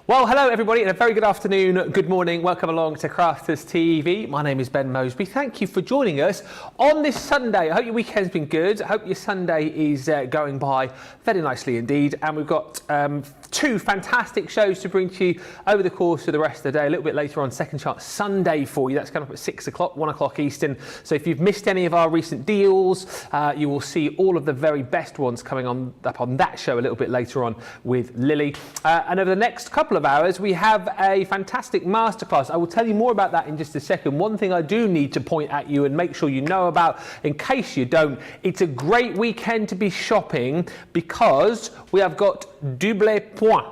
Well, hello everybody, and a very good afternoon, good morning. Welcome along to Crafters TV. My name is Ben Moseby. Thank you for joining us on this Sunday. I hope your weekend's been good. I hope your Sunday is going by very nicely indeed. And we've got two fantastic shows to bring to you over the course of the rest of the day. A little bit later on, Second Chance Sunday for you. That's coming up at 6 o'clock, 1 o'clock Eastern. So if you've missed any of our recent deals, you will see all of the very best ones coming up on that show a little bit later on with Lily. And over the next couple of hours, we have a fantastic masterclass. I will tell you more about that in just a second. One thing I do need to point at you and make sure you know about, in case you don't, it's a great weekend to be shopping because we have got double point,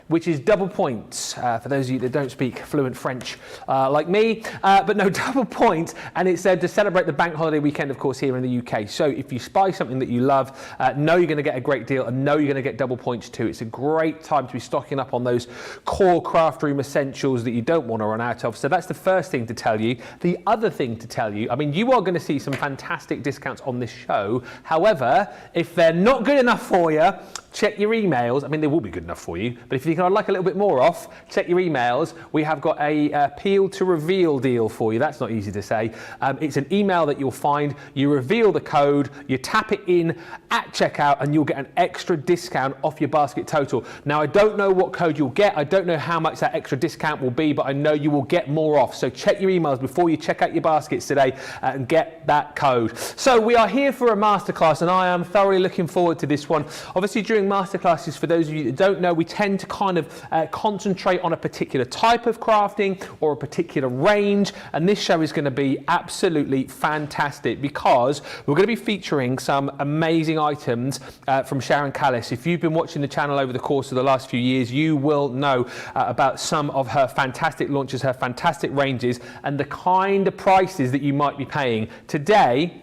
which is double points, for those of you that don't speak fluent French like me, but no, double points, and it's to celebrate the bank holiday weekend, of course, here in the UK. So if you spy something that you love, know you're going to get a great deal and know you're going to get double points too. It's a great time to be stocking up on those core craft room essentials that you don't want to run out of. So that's the first thing to tell you. The other thing to tell you, I mean, you are going to see some fantastic discounts on this show. However, if they're not good enough for you, check your emails. I mean, they will be good enough for you, but if you think I'd like a little bit more off, check your emails. We have got a peel to reveal deal for you. That's not easy to say. It's an email that you'll find. You reveal the code, you tap it in at checkout, and you'll get an extra discount off your basket total. Now, I don't know what code you'll get. I don't know how much that extra discount will be, but I know you will get more off. So check your emails before you check out your baskets today and get that code. So we are here for a masterclass, and I am thoroughly looking forward to this one. Obviously, during masterclasses, for those of you that don't know, we tend to kind of concentrate on a particular type of crafting or a particular range, and this show is going to be absolutely fantastic because we're going to be featuring some amazing items from Sharon Callis. If you've been watching the channel over the course of the last few years, you will know about some of her fantastic launches, her fantastic ranges, and the kind of prices that you might be paying. Today,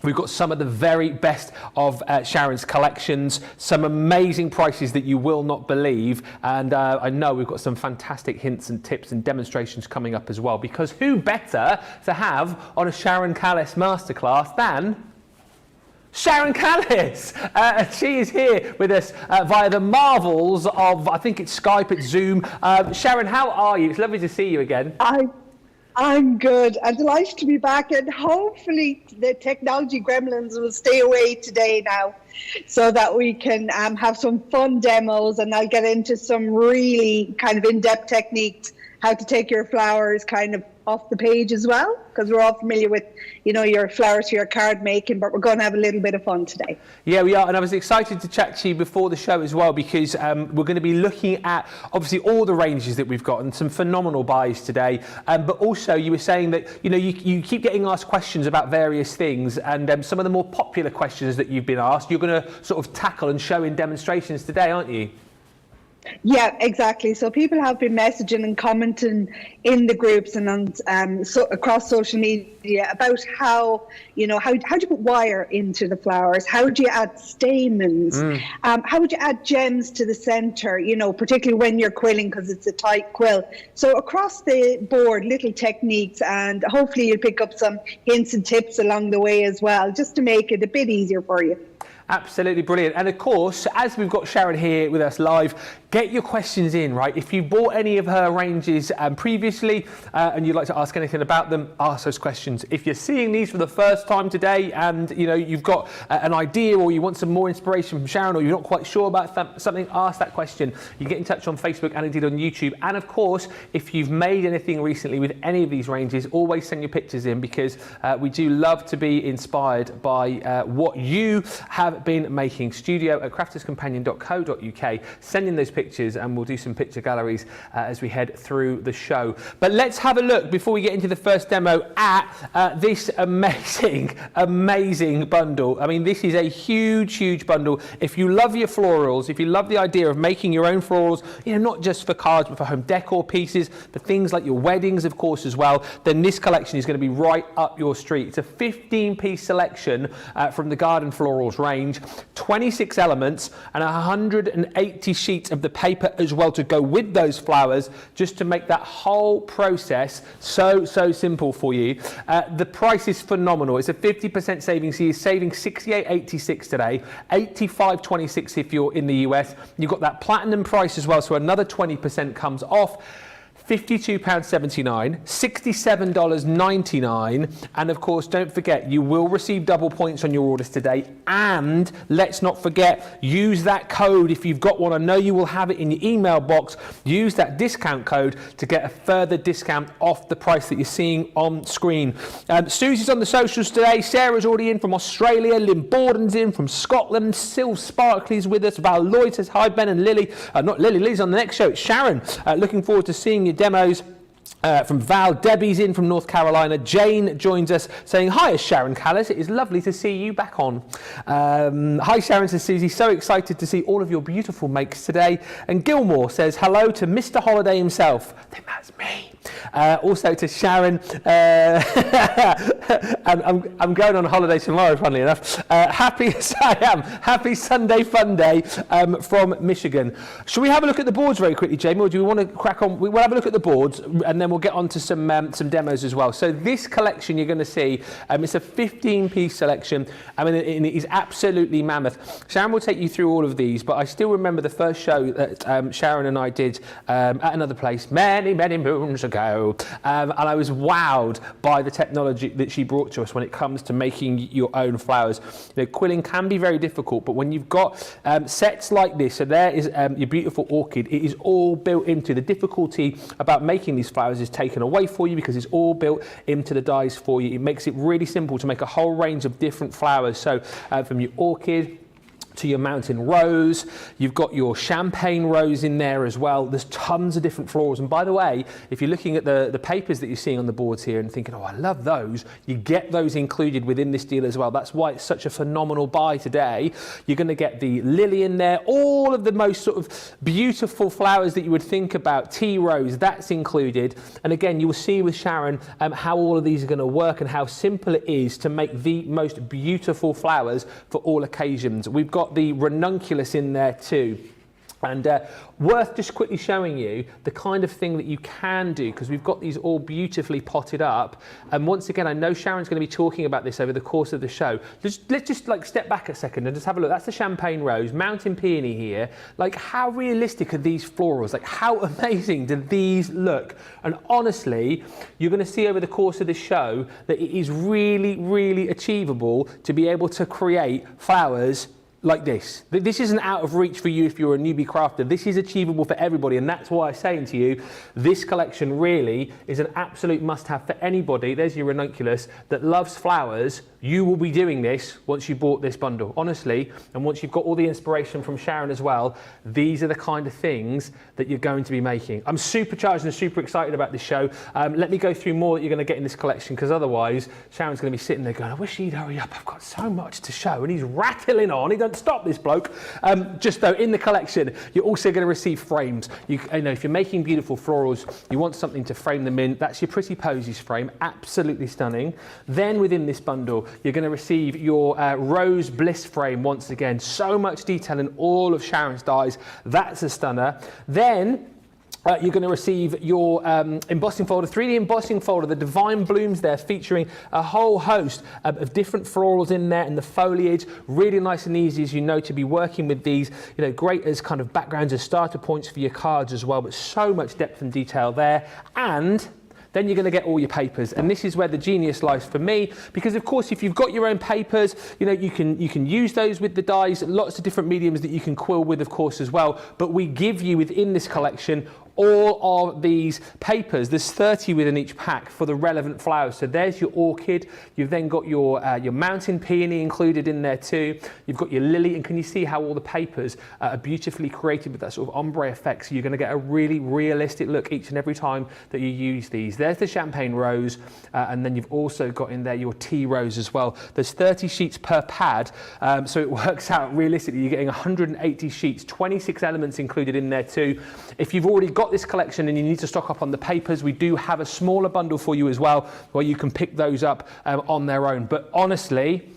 we've got some of the very best of Sharon's collections, some amazing prices that you will not believe, and I know we've got some fantastic hints and tips and demonstrations coming up as well, because who better to have on a Sharon Callis masterclass than Sharon Callis. She is here with us via the marvels of, I think it's Skype, it's Zoom. Sharon, how are you? It's lovely to see you again. I'm good. I'm delighted to be back, and hopefully the technology gremlins will stay away today now so that we can have some fun demos, and I'll get into some really kind of in-depth techniques, how to take your flowers kind of off the page as well, because we're all familiar with, you know, your flowers for your card making, but we're going to have a little bit of fun today. Yeah, we are, and I was excited to chat to you before the show as well, because we're going to be looking at obviously all the ranges that we've got and some phenomenal buys today, but also you were saying that, you know, you keep getting asked questions about various things, and some of the more popular questions that you've been asked, you're going to sort of tackle and show in demonstrations today, aren't you? Yeah, exactly. So people have been messaging and commenting in the groups and on across social media about how, you know, how do you put wire into the flowers? How do you add stamens? How would you add gems to the center, you know, particularly when you're quilling because it's a tight quill. So across the board, little techniques, and hopefully you'll pick up some hints and tips along the way as well, just to make it a bit easier for you. Absolutely brilliant. And of course, as we've got Sharon here with us live, get your questions in, right? If you bought any of her ranges previously and you'd like to ask anything about them, ask those questions. If you're seeing these for the first time today and, you know, you've got an idea or you want some more inspiration from Sharon or you're not quite sure about something, ask that question. You get in touch on Facebook and indeed on YouTube. And of course, if you've made anything recently with any of these ranges, always send your pictures in, because we do love to be inspired by what you have been making. studio@crafterscompanion.co.uk. Send in those pictures and we'll do some picture galleries as we head through the show. But let's have a look before we get into the first demo at this amazing bundle. I mean, this is a huge bundle. If you love your florals, if you love the idea of making your own florals, you know, not just for cards but for home decor pieces, for things like your weddings, of course, as well, then this collection is going to be right up your street. It's a 15-piece selection from the Garden Florals range. range, 26 elements, and 180 sheets of the paper as well to go with those flowers, just to make that whole process so simple for you. The price is phenomenal. It's a 50% savings. So you're saving $68.86 today, $85.26 if you're in the US. You've got that platinum price as well, so another 20% comes off. £52.79, $67.99, and of course don't forget you will receive double points on your orders today, and let's not forget, use that code if you've got one. I know you will have it in your email box. Use that discount code to get a further discount off the price that you're seeing on screen. Susie's on the socials today, Sarah's already in from Australia, Lynn Borden's in from Scotland, Sil Sparkley's with us, Val Lloyd says hi Ben and Lily, not Lily, Lily's on the next show, it's Sharon, looking forward to seeing you demos. From Val, Debbie's in from North Carolina. Jane joins us saying, hi, Sharon Callis. It is lovely to see you back on. Hi, Sharon, says Susie. So excited to see all of your beautiful makes today. And Gilmore says, hello to Mr. Holiday himself. I think that's me. Also to Sharon. I'm going on holiday tomorrow, funnily enough. Happy as I am. Happy Sunday Fun Day from Michigan. Shall we have a look at the boards very quickly, Jamie, or do we want to crack on? We'll have a look at the boards and then we'll get on to some demos as well. So this collection you're going to see, it's a 15-piece selection. I mean, it is absolutely mammoth. Sharon will take you through all of these, but I still remember the first show that Sharon and I did at another place many moons ago, and I was wowed by the technology that she brought to us when it comes to making your own flowers. You know, quilling can be very difficult, but when you've got sets like this, so there is your beautiful orchid, it is all built into the difficulty about making these flowers is taken away for you because it's all built into the dies for you. It makes it really simple to make a whole range of different flowers. So from your orchid to your mountain rose, you've got your champagne rose in there as well. There's tons of different florals, and by the way, if you're looking at the papers that you're seeing on the boards here and thinking, oh, I love those, you get those included within this deal as well. That's why it's such a phenomenal buy today. You're going to get the lily in there, all of the most sort of beautiful flowers that you would think about, tea rose, that's included. And again, you will see with Sharon how all of these are going to work and how simple it is to make the most beautiful flowers for all occasions. We've got the ranunculus in there too, and worth just quickly showing you the kind of thing that you can do, because we've got these all beautifully potted up. And once again, I know Sharon's going to be talking about this over the course of the show. Let's just like step back a second and just have a look. That's the champagne rose, mountain peony here. Like, how realistic are these florals? Like, how amazing do these look? And honestly, you're going to see over the course of the show that it is really achievable to be able to create flowers like this. This isn't out of reach for you if you're a newbie crafter. This is achievable for everybody, and that's why I'm saying to you, this collection really is an absolute must-have for anybody. There's your ranunculus that loves flowers. You will be doing this once you bought this bundle, honestly, and once you've got all the inspiration from Sharon as well. These are the kind of things that you're going to be making. I'm supercharged and super excited about this show. Let me go through more that you're going to get in this collection, because otherwise Sharon's going to be sitting there going, I wish he'd hurry up, I've got so much to show, and he's rattling on. He doesn't stop, this bloke. Just though, in the collection you're also going to receive frames. You know, if you're making beautiful florals, you want something to frame them in. That's your Pretty Posies frame, absolutely stunning. Then within this bundle you're going to receive your Rose Bliss frame. Once again, so much detail in all of Sharon's dies. That's a stunner. Then you're going to receive your embossing folder, 3D embossing folder, the Divine Blooms there, featuring a whole host of different florals in there, and the foliage, really nice and easy, as you know, to be working with these. You know, great as kind of backgrounds and starter points for your cards as well, but so much depth and detail there. And then you're going to get all your papers, and this is where the genius lies for me, because of course if you've got your own papers, you know, you can use those with the dies, lots of different mediums that you can quill with, of course, as well. But we give you within this collection all of these papers. There's 30 within each pack for the relevant flowers. So there's your orchid. You've then got your mountain peony included in there too. You've got your lily, and can you see how all the papers are beautifully created with that sort of ombre effect? So you're going to get a really realistic look each and every time that you use these. There's the champagne rose, and then you've also got in there your tea rose as well. There's 30 sheets per pad, so it works out realistically. You're getting 180 sheets, 26 elements included in there too. If you've already got this collection and you need to stock up on the papers, we do have a smaller bundle for you as well, where you can pick those up on their own. But honestly,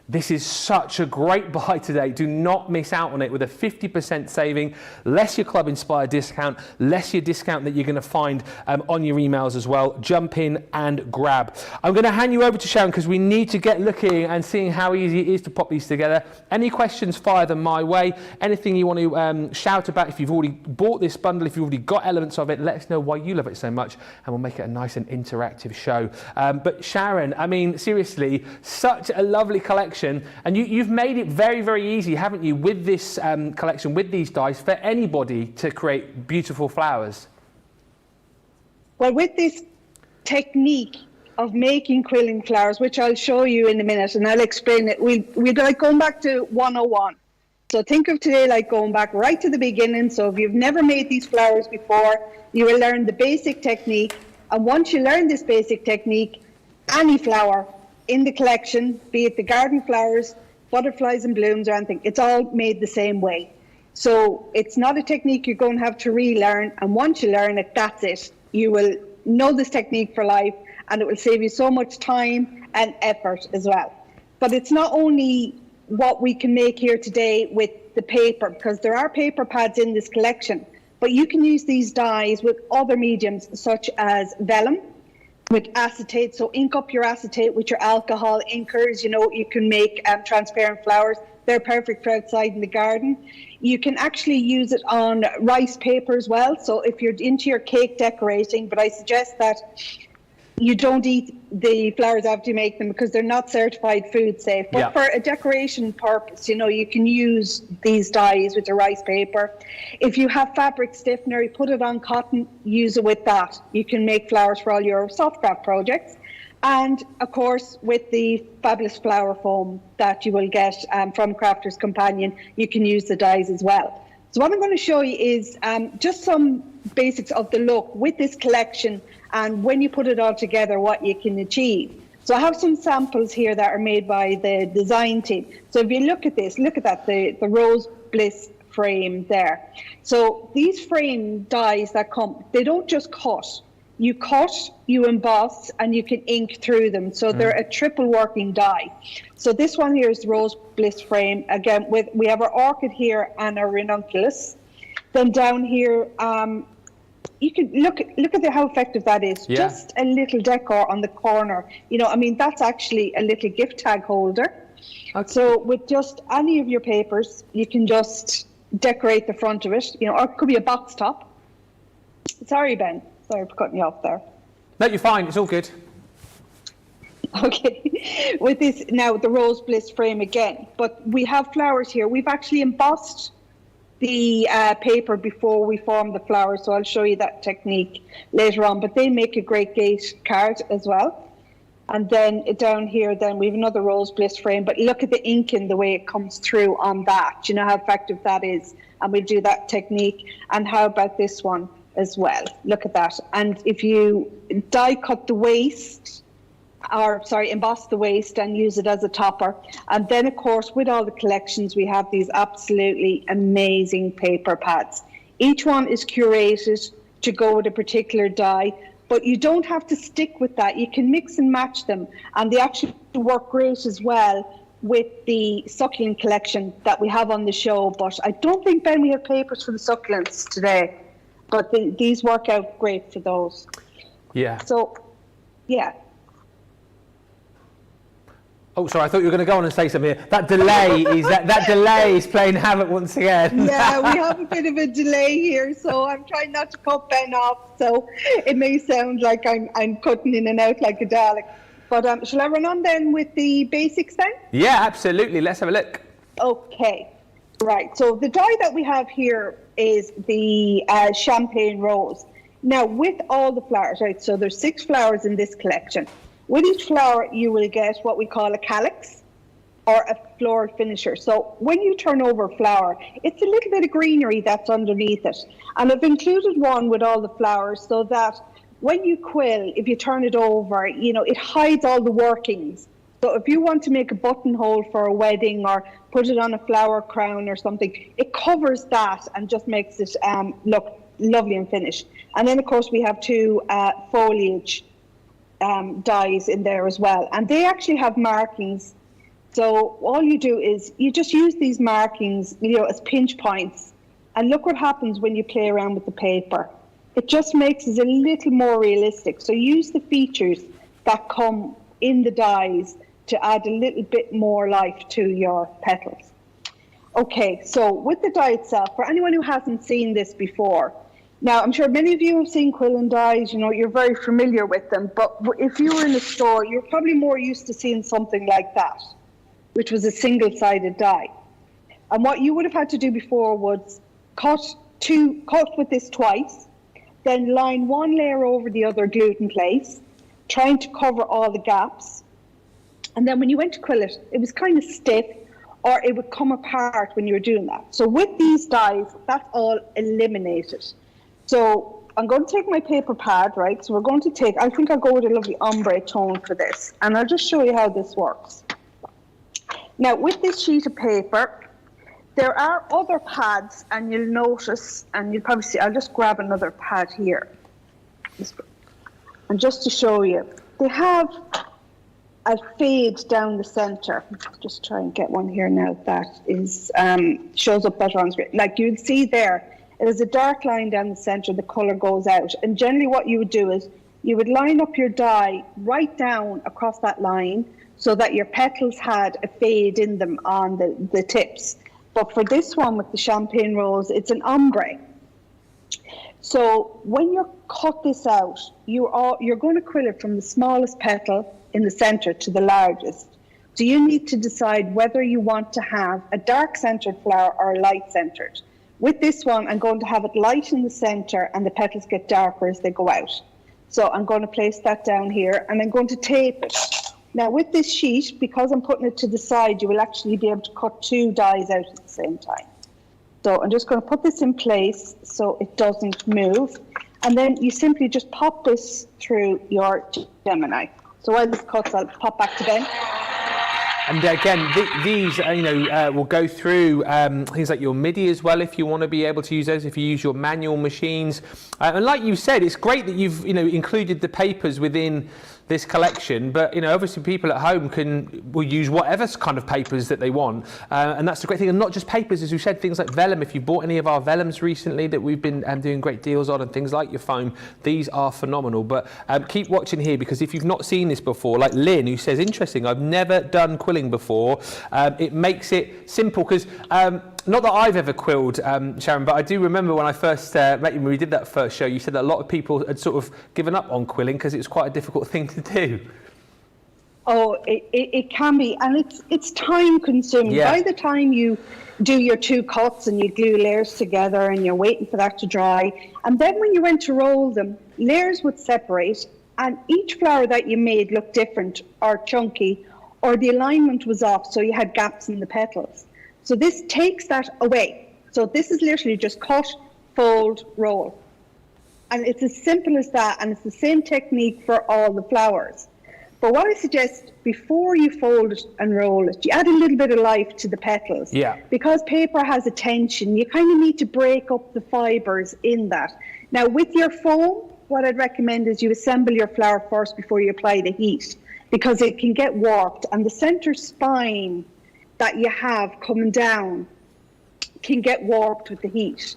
This is such a great buy today. Do not miss out on it with a 50% saving, less your club inspired discount, less your discount that you're going to find on your emails as well. Jump in and grab. I'm going to hand you over to Sharon because we need to get looking and seeing how easy it is to pop these together. Any questions, fire them my way. Anything you want to shout about, if you've already bought this bundle, if you've already got elements of it, let us know why you love it so much and we'll make it a nice and interactive show. But Sharon, I mean, seriously, such a lovely collection. And you've made it very, very easy, haven't you, with this collection, with these dies, for anybody to create beautiful flowers. Well, with this technique of making quilling flowers, which I'll show you in a minute, and I'll explain it, we're like going back to 101. So think of today like going back right to the beginning. So if you've never made these flowers before, you will learn the basic technique. And once you learn this basic technique, any flower in the collection, be it the garden flowers, butterflies and blooms or anything, it's all made the same way. So it's not a technique you're going to have to relearn, and once you learn it, that's it. You will know this technique for life, and it will save you so much time and effort as well. But it's not only what we can make here today with the paper, because there are paper pads in this collection, but you can use these dyes with other mediums such as vellum, with acetate. So ink up your acetate with your alcohol inkers. You know, you can make transparent flowers. They're perfect for outside in the garden. You can actually use it on rice paper as well. So if you're into your cake decorating, but I suggest that you don't eat the flowers after you make them because they're not certified food safe. But for a decoration purpose, you know, you can use these dyes with the rice paper. If you have fabric stiffener, you put it on cotton, use it with that. You can make flowers for all your soft craft projects. And of course, with the fabulous flower foam that you will get from Crafter's Companion, you can use the dyes as well. So what I'm going to show you is just some basics of the look with this collection, and when you put it all together, what you can achieve. So I have some samples here that are made by the design team. So if you look at this, look at that, the Rose Bliss frame there. So these frame dies that come, they don't just cut. You cut, you emboss, and you can ink through them. So they're a triple working die. So this one here is the Rose Bliss frame. Again, we have our Orchid here and our Ranunculus. Then down here, you can look at how effective that is. Yeah. Just a little decor on the corner. You know, I mean, that's actually a little gift tag holder. Okay. So with just any of your papers, you can just decorate the front of it. You know, or it could be a box top. Sorry, Ben. Sorry for cutting you off there. No, you're fine. It's all good. Okay. With this now, the Rose Bliss frame again, but we have flowers here. We've actually embossed the paper before we form the flowers, so I'll show you that technique later on, but they make a great gate card as well. And then down here, then we have another Rose Bliss frame, but look at the ink and the way it comes through on that. You know how effective that is, and we'll do that technique. And how about this one as well? Look at that. And if you die cut the waist, or sorry, emboss the waist and use it as a topper. And then of course, with all the collections, we have these absolutely amazing paper pads. Each one is curated to go with a particular die, but you don't have to stick with that. You can mix and match them, and they actually work great as well with the Succulent collection that we have on the show. But I don't think, Ben, we have papers for the Succulents today, but these work out great for those. Yeah. So, yeah. Oh, sorry, I thought you were going to go on and say something here. That delay is that delay is playing havoc once again. Yeah, we have a bit of a delay here, so I'm trying not to cut Ben off, so it may sound like I'm cutting in and out like a Dalek. But shall I run on then with the basics then? Yeah, absolutely. Let's have a look. Okay, right. So the die that we have here is the champagne rose. Now, with all the flowers, right, so there's 6 flowers in this collection. With each flower, you will get what we call a calyx or a floral finisher. So when you turn over a flower, it's a little bit of greenery that's underneath it. And I've included one with all the flowers so that when you quill, if you turn it over, you know, it hides all the workings. So if you want to make a buttonhole for a wedding or put it on a flower crown or something, it covers that and just makes it look lovely and finished. And then, of course, we have 2 foliage dies in there as well, and they actually have markings So all you do is you just use these markings, as pinch points, and look what happens when you play around with the paper. It just makes it a little more realistic. So use the features that come in the dies to add a little bit more life to your petals. Okay, so with the die itself, for anyone who hasn't seen this before, now I'm sure many of you have seen Quilling dies, you're very familiar with them, but if you were in a store, you're probably more used to seeing something like that, which was a single-sided die. And what you would have had to do before was cut with this twice, then line one layer over the other, glued in place, trying to cover all the gaps. And then when you went to quill it, it was kind of stiff, or it would come apart when you were doing that. So with these dies, that's all eliminated. So I'm going to take my paper pad, right? So we're going to take, I think I'll go with a lovely ombre tone for this, and I'll just show you how this works. Now with this sheet of paper, there are other pads, and you'll notice, and you'll probably see, I'll just grab another pad here. And just to show you, they have a fade down the center. Just try and get one here now that is shows up better on screen. Like you'd see there, it is a dark line down the center, the color goes out. And generally what you would do is you would line up your die right down across that line so that your petals had a fade in them on the tips. But for this one with the champagne rose, it's an ombre. So when you cut this out, you're going to quill it from the smallest petal in the center to the largest. So you need to decide whether you want to have a dark centered flower or a light centered. With this one, I'm going to have it light in the center and the petals get darker as they go out. So I'm going to place that down here and I'm going to tape it. Now with this sheet, because I'm putting it to the side, you will actually be able to cut two dies out at the same time. So I'm just going to put this in place so it doesn't move. And then you simply just pop this through your Gemini. So while this cuts, I'll pop back to Ben. And again, these will go through things like your MIDI as well, if you want to be able to use those, if you use your manual machines. And like you said, it's great that you've included the papers within this collection, but obviously people at home will use whatever kind of papers that they want, and that's the great thing. And not just papers, as we said, things like vellum. If you've bought any of our vellums recently that we've been doing great deals on, and things like your foam, these are phenomenal. But keep watching here, because if you've not seen this before, like Lynn, who says, interesting, I've never done quilling before, it makes it simple, because not that I've ever quilled, Sharon, but I do remember when I first met you, when we did that first show, you said that a lot of people had sort of given up on quilling because it was quite a difficult thing to do. Oh, it can be, and it's time consuming. Yeah. By the time you do your two cuts and you glue layers together and you're waiting for that to dry, and then when you went to roll them, layers would separate, and each flower that you made looked different or chunky, or the alignment was off, so you had gaps in the petals. So this takes that away. So this is literally just cut, fold, roll. And it's as simple as that, and it's the same technique for all the flowers. But what I suggest, before you fold it and roll it, you add a little bit of life to the petals. Yeah. Because paper has a tension, you kind of need to break up the fibres in that. Now with your foam, what I'd recommend is you assemble your flower first before you apply the heat, because it can get warped, and the center spine that you have coming down can get warped with the heat.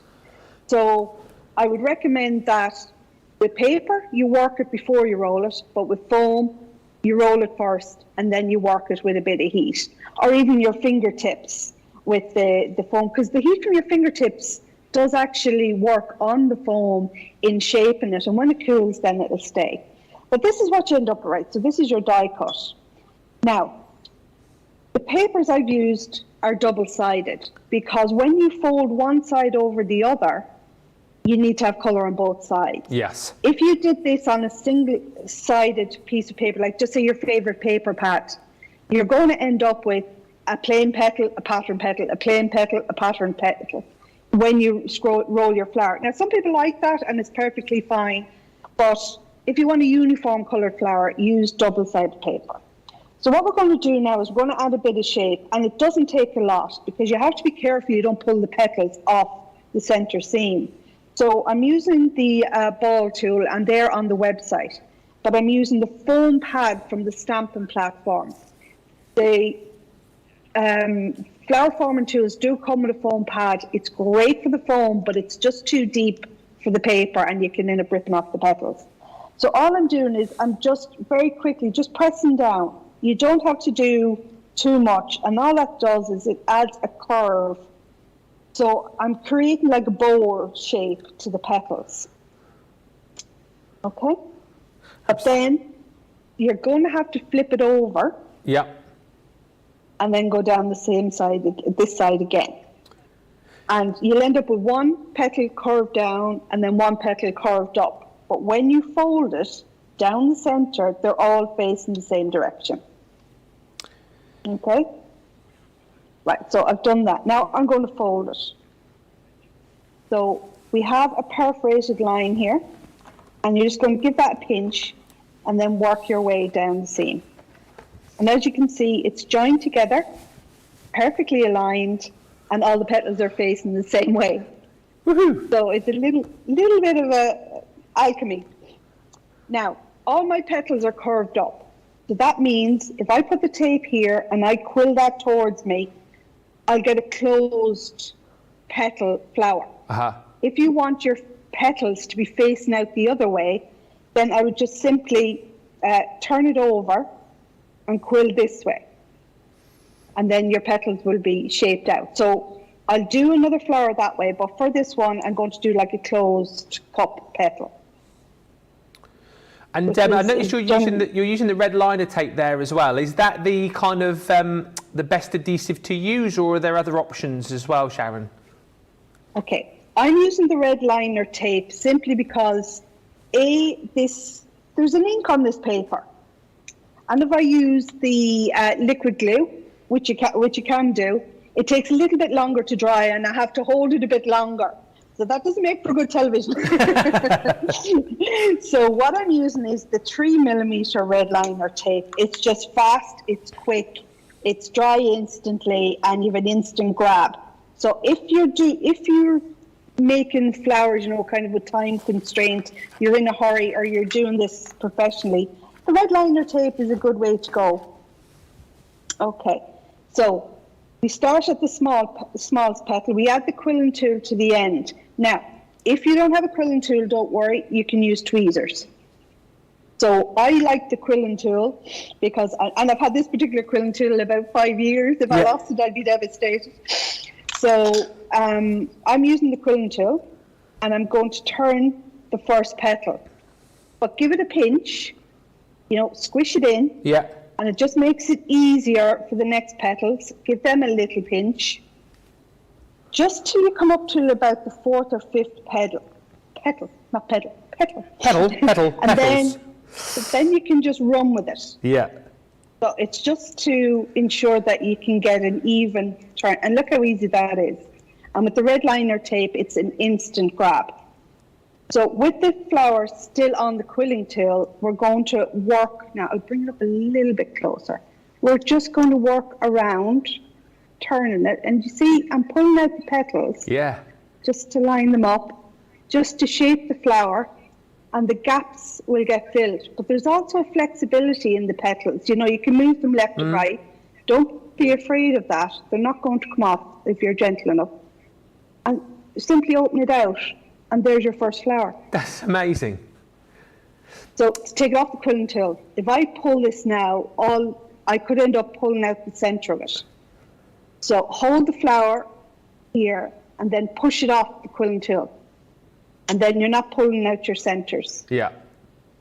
So I would recommend that with paper, you work it before you roll it, but with foam, you roll it first and then you work it with a bit of heat. Or even your fingertips with the foam, because the heat from your fingertips does actually work on the foam in shaping it, and when it cools, then it'll stay. But this is what you end up with, right? So this is your die cut. Now, the papers I've used are double-sided, because when you fold one side over the other, you need to have colour on both sides. Yes. If you did this on a single-sided piece of paper, like just say your favourite paper pad, you're going to end up with a plain petal, a pattern petal, a plain petal, a pattern petal when you roll your flower. Now, some people like that, and it's perfectly fine, but if you want a uniform coloured flower, use double-sided paper. So what we're going to do now is we're going to add a bit of shape, and it doesn't take a lot, because you have to be careful you don't pull the petals off the centre seam. So I'm using the ball tool, and they're on the website, but I'm using the foam pad from the stamping platform. The flower forming tools do come with a foam pad. It's great for the foam, but it's just too deep for the paper and you can end up ripping off the petals. So all I'm doing is I'm just very quickly just pressing down. You don't have to do too much, and all that does is it adds a curve. So I'm creating like a bowl shape to the petals. Okay? But then you're going to have to flip it over. Yeah. And then go down the same side, this side again. And you'll end up with one petal curved down and then one petal curved up. But when you fold it down the center, they're all facing the same direction. Okay? Right, so I've done that. Now I'm going to fold it. So we have a perforated line here, and you're just going to give that a pinch and then work your way down the seam. And as you can see, it's joined together, perfectly aligned, and all the petals are facing the same way. Woohoo! So it's a little bit of a alchemy. Now, all my petals are curved up. So that means if I put the tape here and I quill that towards me, I'll get a closed petal flower. Uh-huh. If you want your petals to be facing out the other way, then I would just simply turn it over and quill this way. And then your petals will be shaped out. So I'll do another flower that way, but for this one, I'm going to do like a closed cup petal. And I noticed you're using the red liner tape there as well. Is that the kind of the best adhesive to use, or are there other options as well, Sharon? Okay, I'm using the red liner tape simply because there's an ink on this paper, and if I use the liquid glue, which you can do, it takes a little bit longer to dry, and I have to hold it a bit longer. So that doesn't make for good television. So what I'm using is the 3mm red liner tape. It's just fast, it's quick, it's dry instantly, and you have an instant grab. So if you're making flowers, kind of with time constraint, you're in a hurry, or you're doing this professionally, the red liner tape is a good way to go. Okay, so we start at the smallest petal. We add the quilling tool to the end. Now, if you don't have a quilling tool, don't worry, you can use tweezers. So I like the quilling tool because, and I've had this particular quilling tool about 5 years. If I lost it, I'd be devastated. So I'm using the quilling tool, and I'm going to turn the first petal. But give it a pinch, squish it in. Yeah. And it just makes it easier for the next petals. Give them a little pinch. Just till you come up to about the fourth or fifth petal. Petal. And then you can just run with it. Yeah. So it's just to ensure that you can get an even turn. And look how easy that is. And with the red liner tape, it's an instant grab. So with the flower still on the quilling tool, we're going to work, now I'll bring it up a little bit closer. We're just going to work around, turning it, and you see I'm pulling out the petals. Yeah. Just to line them up, just to shape the flower, and the gaps will get filled. But there's also flexibility in the petals. You can move them left to right. Don't be afraid of that. They're not going to come off if you're gentle enough. And simply open it out. And there's your first flower. That's amazing. So to take it off the quilling tool, if I pull this now, I could end up pulling out the center of it. So hold the flower here and then push it off the quilling tool. And then you're not pulling out your centers. Yeah.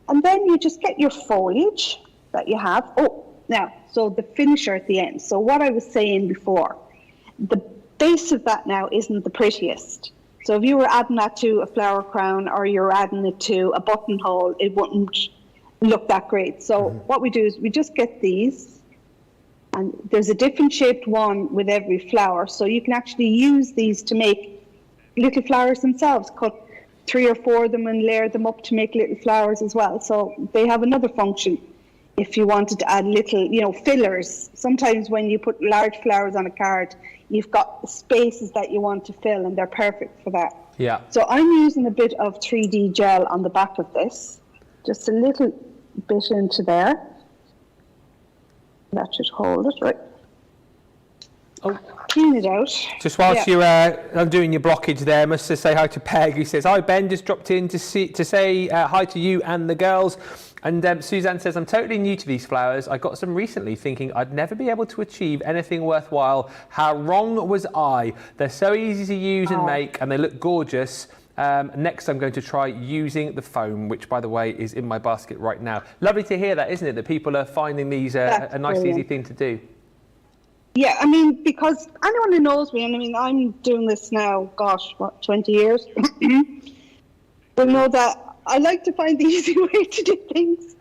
And then you just get your foliage that you have. So the finisher at the end. So what I was saying before, the base of that now isn't the prettiest. So if you were adding that to a flower crown, or you're adding it to a buttonhole, it wouldn't look that great. So what we do is we just get these, and there's a different shaped one with every flower. So you can actually use these to make little flowers themselves. Cut 3 or 4 of them and layer them up to make little flowers as well. So they have another function. If you wanted to add little, fillers, sometimes when you put large flowers on a card, you've got spaces that you want to fill, and they're perfect for that. Yeah. So I'm using a bit of 3D gel on the back of this, just a little bit into there. That should hold it, right? clean it out. Just whilst you're undoing your blockage there, I must just say hi to Peg, who says, hi Ben, just dropped in to say hi to you and the girls. And Suzanne says, I'm totally new to these flowers. I got some recently thinking I'd never be able to achieve anything worthwhile. How wrong was I? They're so easy to use and make, and they look gorgeous. Next, I'm going to try using the foam, which, by the way, is in my basket right now. Lovely to hear that, isn't it? That people are finding these a nice, easy thing to do. Yeah, I mean, because anyone who knows me, and I mean, I'm doing this now, gosh, what, 20 years? will know that I like to find the easy way to do things.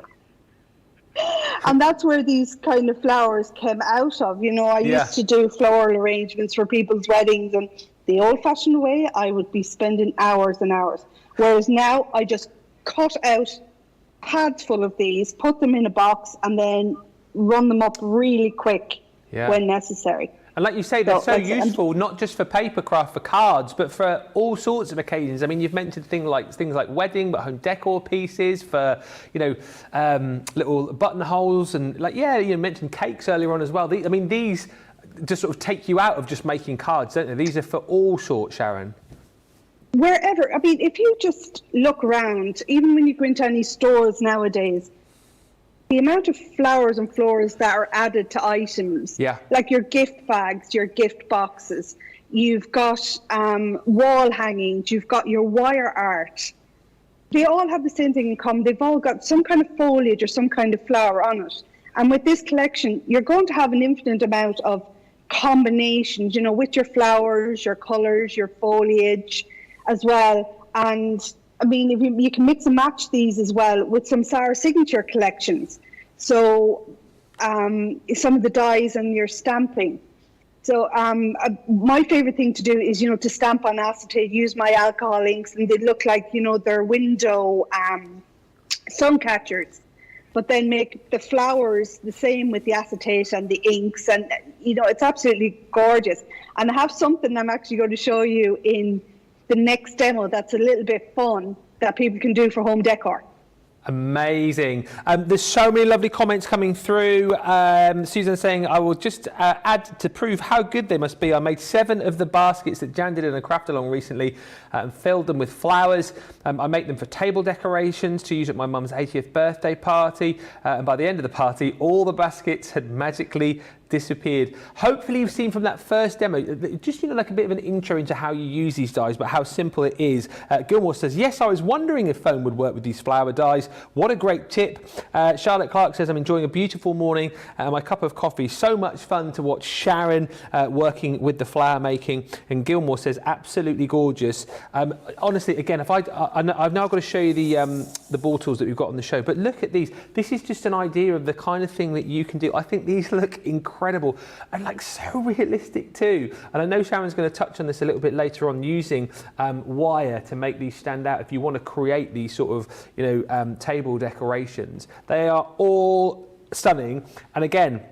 And that's where these kind of flowers came out of. You know, I used to do floral arrangements for people's weddings, and the old-fashioned way, I would be spending hours and hours. Whereas now, I just cut out pads full of these, put them in a box, and then run them up really quick when necessary. And like you say, they're so useful, not just for paper craft, for cards, but for all sorts of occasions. I mean, you've mentioned things like wedding, but home decor pieces for, you know, little buttonholes and you mentioned cakes earlier on as well. These just sort of take you out of just making cards, don't they? These are for all sorts, Sharon. Wherever, I mean, if you just look around, even when you go into any stores nowadays, the amount of flowers and florals that are added to items, like your gift bags, your gift boxes, you've got wall hangings, you've got your wire art. They all have the same thing in common. They've all got some kind of foliage or some kind of flower on it. And with this collection, you're going to have an infinite amount of combinations, you know, with your flowers, your colours, your foliage as well. And I mean, if you can mix and match these as well with some Sarah signature collections. So some of the dies and your stamping. So my favorite thing to do is, you know, to stamp on acetate, use my alcohol inks, and they look like, you know, they're window sun catchers. But then make the flowers the same with the acetate and the inks. And, you know, it's absolutely gorgeous. And I have something I'm actually going to show you in the next demo that's a little bit fun that people can do for home decor. Amazing. There's so many lovely comments coming through. Susan saying, I will just add to prove how good they must be. I made 7 of the baskets that Jan did in a craft along recently and filled them with flowers. I make them for table decorations to use at my mum's 80th birthday party. And by the end of the party, all the baskets had magically disappeared. Hopefully you've seen from that first demo, just, you know, like a bit of an intro into how you use these dies, but how simple it is. Gilmore says, yes, I was wondering if foam would work with these flower dies. What a great tip. Charlotte Clark says, I'm enjoying a beautiful morning and my cup of coffee. So much fun to watch Sharon working with the flower making. And Gilmore says, absolutely gorgeous. Honestly, again, if I've now got to show you the ball tools that we've got on the show, but look at these. This is just an idea of the kind of thing that you can do. I think these look incredible and like so realistic too. And I know Sharon's going to touch on this a little bit later on, using wire to make these stand out if you want to create these sort of, you know, table decorations. They are all stunning. And again,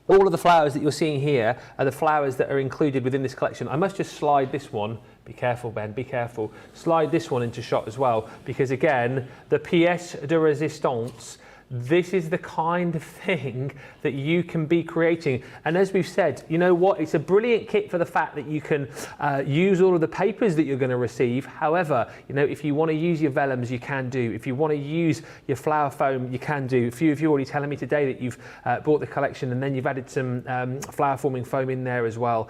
all of the flowers that you're seeing here are the flowers that are included within this collection. I must just slide this one. Be careful, Ben, be careful. Slide this one into shot as well, because again, the pièce de résistance, this is the kind of thing that you can be creating. And as we've said, you know what? It's a brilliant kit for the fact that you can use all of the papers that you're going to receive. However, you know, if you want to use your vellums, you can do. If you want to use your flower foam, you can do. A few of you already telling me today that you've bought the collection and then you've added some flower forming foam in there as well.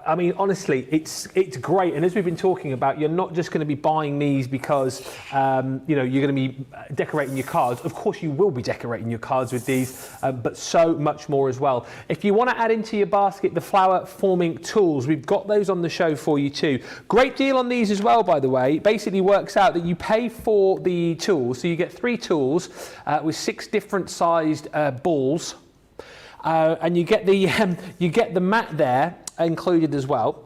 I mean, honestly, it's great. And as we've been talking about, you're not just going to be buying these because, you know, you're going to be decorating your cards. Of course, you will be decorating your cards with these, but so much more as well. If you want to add into your basket the flower forming tools, we've got those on the show for you too. Great deal on these as well, by the way. It basically works out that you pay for the tools, so you get 3 tools with 6 different sized balls, and you get the mat there included as well.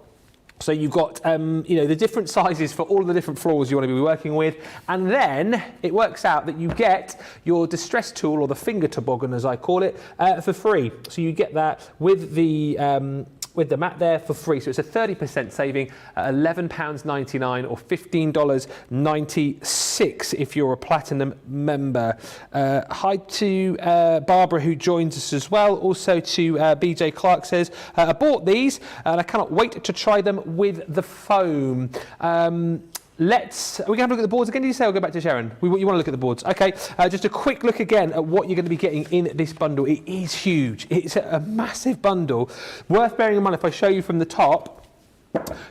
So you've got, you know, the different sizes for all of the different florals you want to be working with. And then it works out that you get your distress tool, or the finger toboggan as I call it, for free. So you get that with the with the mat there for free. So it's a 30% saving at £11.99 or $15.96 if you're a platinum member. Hi to Barbara, who joins us as well. Also to BJ Clark says, I bought these and I cannot wait to try them with the foam. Are we going to have a look at the boards again? Did you say? I'll go back to Sharon. You want to look at the boards? Okay, just a quick look again at what you're going to be getting in this bundle. It is huge. It's a massive bundle. Worth bearing in mind, if I show you from the top,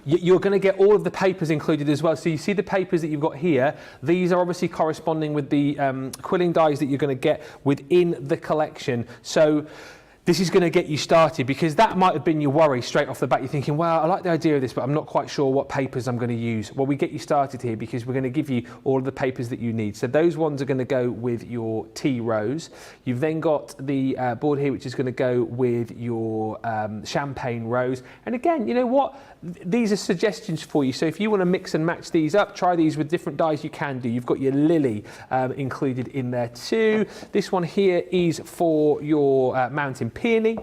you're going to get all of the papers included as well. So you see the papers that you've got here. These are obviously corresponding with the quilling dies that you're going to get within the collection. So this is going to get you started, because that might have been your worry straight off the bat. You're thinking, well, I like the idea of this, but I'm not quite sure what papers I'm going to use. Well, we get you started here because we're going to give you all of the papers that you need. So those ones are going to go with your tea rose. You've then got the board here, which is going to go with your champagne rose. And again, you know what? These are suggestions for you. So if you want to mix and match these up, try these with different dyes, you can do. You've got your lily included in there too. This one here is for your mountain peony.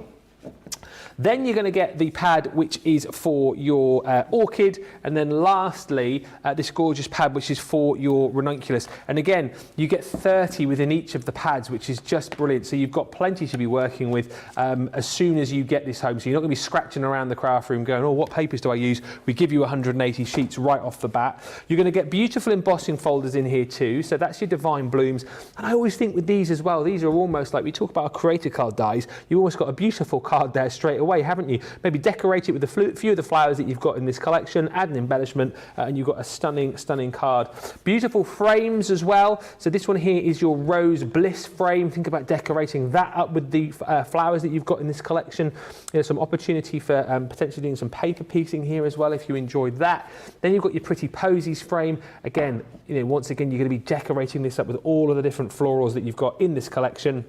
Then you're going to get the pad, which is for your orchid, and then lastly this gorgeous pad, which is for your ranunculus. And again, you get 30 within each of the pads, which is just brilliant. So you've got plenty to be working with as soon as you get this home. So you're not going to be scratching around the craft room going, oh, what papers do I use? We give you 180 sheets right off the bat. You're going to get beautiful embossing folders in here too. So that's your divine blooms. And I always think with these as well, these are almost like, we talk about our creator card dies, you've almost got a beautiful card there straight away, haven't you? Maybe decorate it with a few of the flowers that you've got in this collection, add an embellishment, and you've got a stunning card. Beautiful frames as well. So this one here is your Rose Bliss frame. Think about decorating that up with the flowers that you've got in this collection. There's some opportunity for potentially doing some paper piecing here as well if you enjoyed that. Then you've got your Pretty Posies frame. Again, once again, you're going to be decorating this up with all of the different florals that you've got in this collection.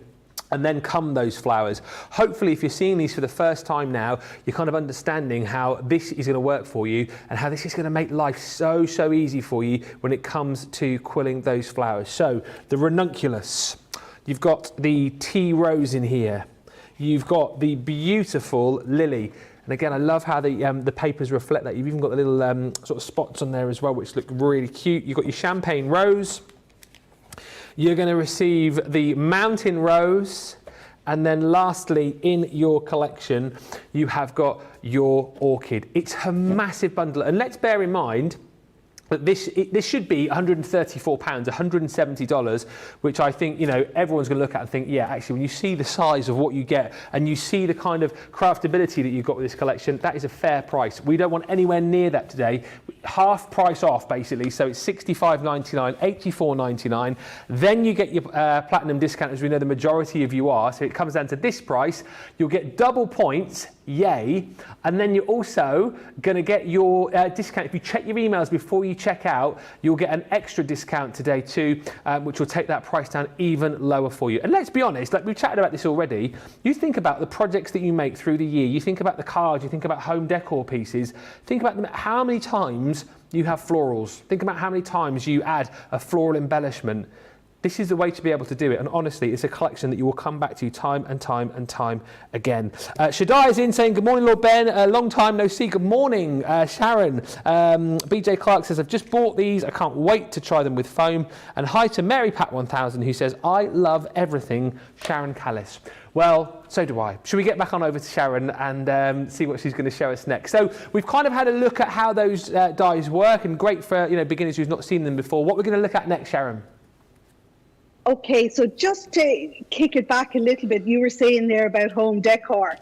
And then come those flowers. Hopefully, if you're seeing these for the first time now, you're kind of understanding how this is going to work for you and how this is going to make life so easy for you when it comes to quilling those flowers. So the ranunculus, you've got the tea rose in here, you've got the beautiful lily. And again, I love how the papers reflect that. You've even got the little sort of spots on there as well, which look really cute. You've got your champagne rose. You're going to receive the mountain rose, and then lastly in your collection you have got your orchid. It's a massive bundle, and let's bear in mind that this should be £134, $170, which I think, everyone's going to look at and think, yeah, actually, when you see the size of what you get and you see the kind of craftability that you've got with this collection, that is a fair price. We don't want anywhere near that today. Half price off, basically. So it's $65.99, $84.99. Then you get your platinum discount, as we know the majority of you are. So it comes down to this price. You'll get double points. Yay. And then you're also going to get your discount. If you check your emails before you check out, you'll get an extra discount today too, which will take that price down even lower for you. And let's be honest, like we've chatted about this already, you think about the projects that you make through the year, you think about the cards, you think about home decor pieces, think about how many times you have florals, think about how many times you add a floral embellishment. This is the way to be able to do it, and honestly, it's a collection that you will come back to time and time again. Shaddai is in saying, good morning, Lord Ben, a long time no see. Good morning, Sharon. BJ Clark says, I've just bought these, I can't wait to try them with foam. And hi to Mary Pat 1000, who says, I love everything Sharon Callis. Well, so do I. Should we get back on over to Sharon and see what she's going to show us next? So we've kind of had a look at how those dies work, and great for beginners who've not seen them before. What we're going to look at next, Sharon? Okay, so just to kick it back a little bit, you were saying there about home decor.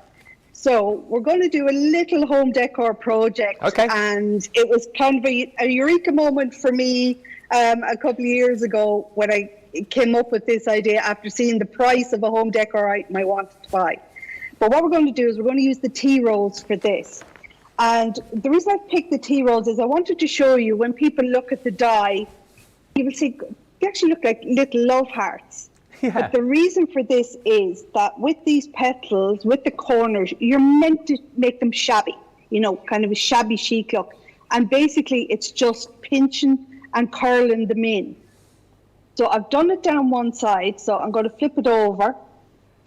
So we're going to do a little home decor project. Okay. And it was kind of a eureka moment for me a couple of years ago when I came up with this idea after seeing the price of a home decor item I wanted to buy. But what we're going to do is we're going to use the tea rose for this. And the reason I picked the tea rose is I wanted to show you when people look at the die, you will see they actually look like little love hearts. Yeah. But the reason for this is that with these petals, with the corners, you're meant to make them shabby, kind of a shabby chic look. And basically it's just pinching and curling them in. So I've done it down one side, so I'm going to flip it over.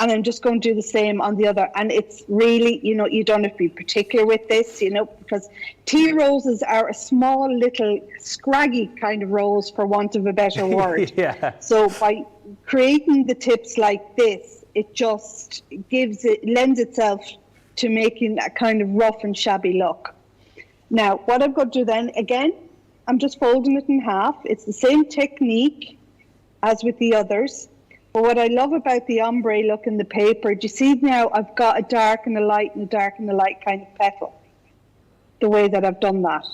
And I'm just going to do the same on the other. And it's really, you know, you don't have to be particular with this, you know, because tea roses are a small little scraggy kind of rose, for want of a better word. Yeah. So by creating the tips like this, it just lends itself to making a kind of rough and shabby look. Now, what I'm going to do then, again, I'm just folding it in half. It's the same technique as with the others. But what I love about the ombre look in the paper, do you see now I've got a dark and a light and a dark and a light kind of petal, the way that I've done that.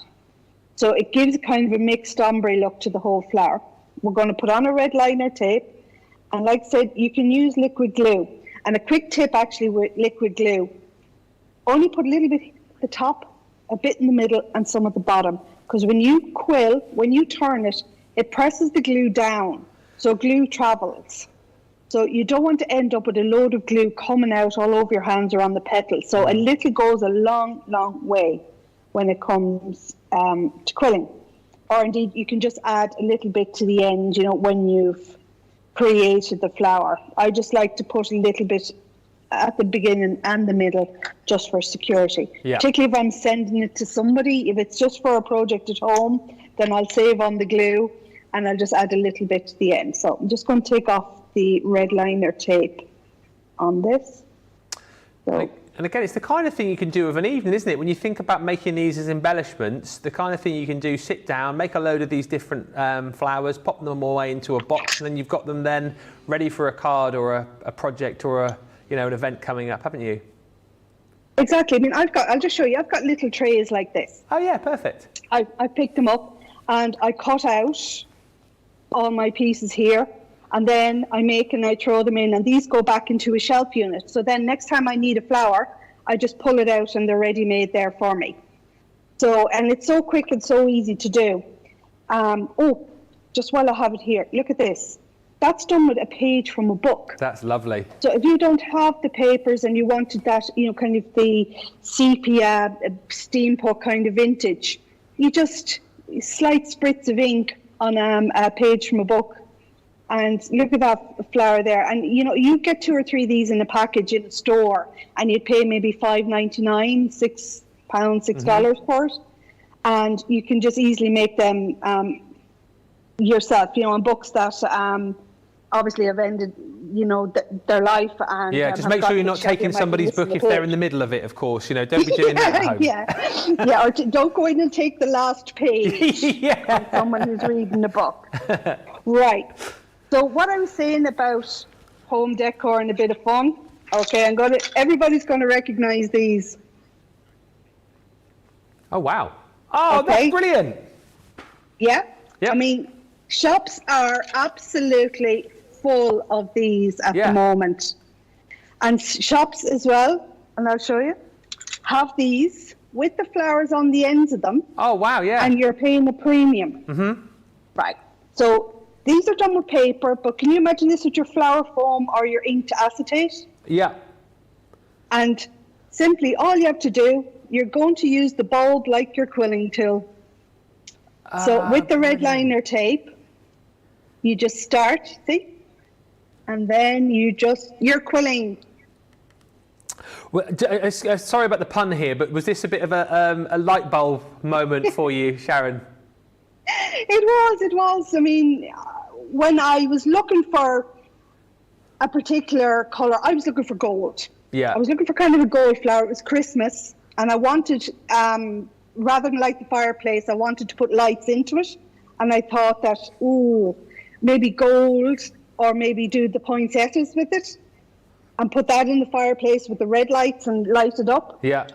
So it gives a kind of a mixed ombre look to the whole flower. We're going to put on a red liner tape. And like I said, you can use liquid glue. And a quick tip actually with liquid glue, only put a little bit at the top, a bit in the middle and some at the bottom. Because when you quill, when you turn it, it presses the glue down. So glue travels. So you don't want to end up with a load of glue coming out all over your hands or on the petals. So a little goes a long, long way when it comes to quilling. Or indeed, you can just add a little bit to the end, you know, when you've created the flower. I just like to put a little bit at the beginning and the middle just for security. Yeah. Particularly if I'm sending it to somebody. If it's just for a project at home, then I'll save on the glue and I'll just add a little bit to the end. So I'm just going to take off the red liner tape on this. So. And again, it's the kind of thing you can do of an evening, isn't it? When you think about making these as embellishments, the kind of thing you can do, sit down, make a load of these different flowers, pop them away into a box, and then you've got them then ready for a card or a project or an event coming up, haven't you? Exactly. I mean, I'll just show you, I've got little trays like this. Oh yeah, perfect. I picked them up and I cut out all my pieces here. And then I make and I throw them in, and these go back into a shelf unit. So then next time I need a flower, I just pull it out and they're ready made there for me. So, and it's so quick and so easy to do. Just while I have it here, look at this. That's done with a page from a book. That's lovely. So if you don't have the papers and you wanted that, you know, kind of the sepia, steampunk kind of vintage, you just slight spritz of ink on a page from a book. And look at that flower there. And, you know, you get 2 or 3 of these in a package in a store and you'd pay maybe $5.99, £6, $6 for it. And you can just easily make them yourself, you know, on books that obviously have ended, you know, their life. And yeah, just make sure you're not taking somebody's book if they're in the middle of it, of course. You know, don't be doing that at home. Yeah, or don't go in and take the last page yeah. from someone who's reading the book. Right. So what I was saying about home decor and a bit of fun, okay, everybody's going to recognize these. Oh, wow. Oh, okay. That's brilliant. Yeah. Yep. I mean, shops are absolutely full of these at the moment. And shops as well, and I'll show you, have these with the flowers on the ends of them. Oh, wow, yeah. And you're paying a premium. Mm-hmm. Right. So these are done with paper, but can you imagine this with your flower foam or your inked acetate? Yeah. And simply all you have to do, you're going to use the bulb like your quilling tool. So with the red liner tape, you just start, see? And then you're quilling. Well, sorry about the pun here, but was this a bit of a light bulb moment for you, Sharon? It was. I mean, when I was looking for a particular colour, I was looking for gold. Yeah. I was looking for kind of a gold flower. It was Christmas, and I wanted, rather than light the fireplace, I wanted to put lights into it. And I thought that, maybe gold, or maybe do the poinsettias with it, and put that in the fireplace with the red lights and light it up. Yeah.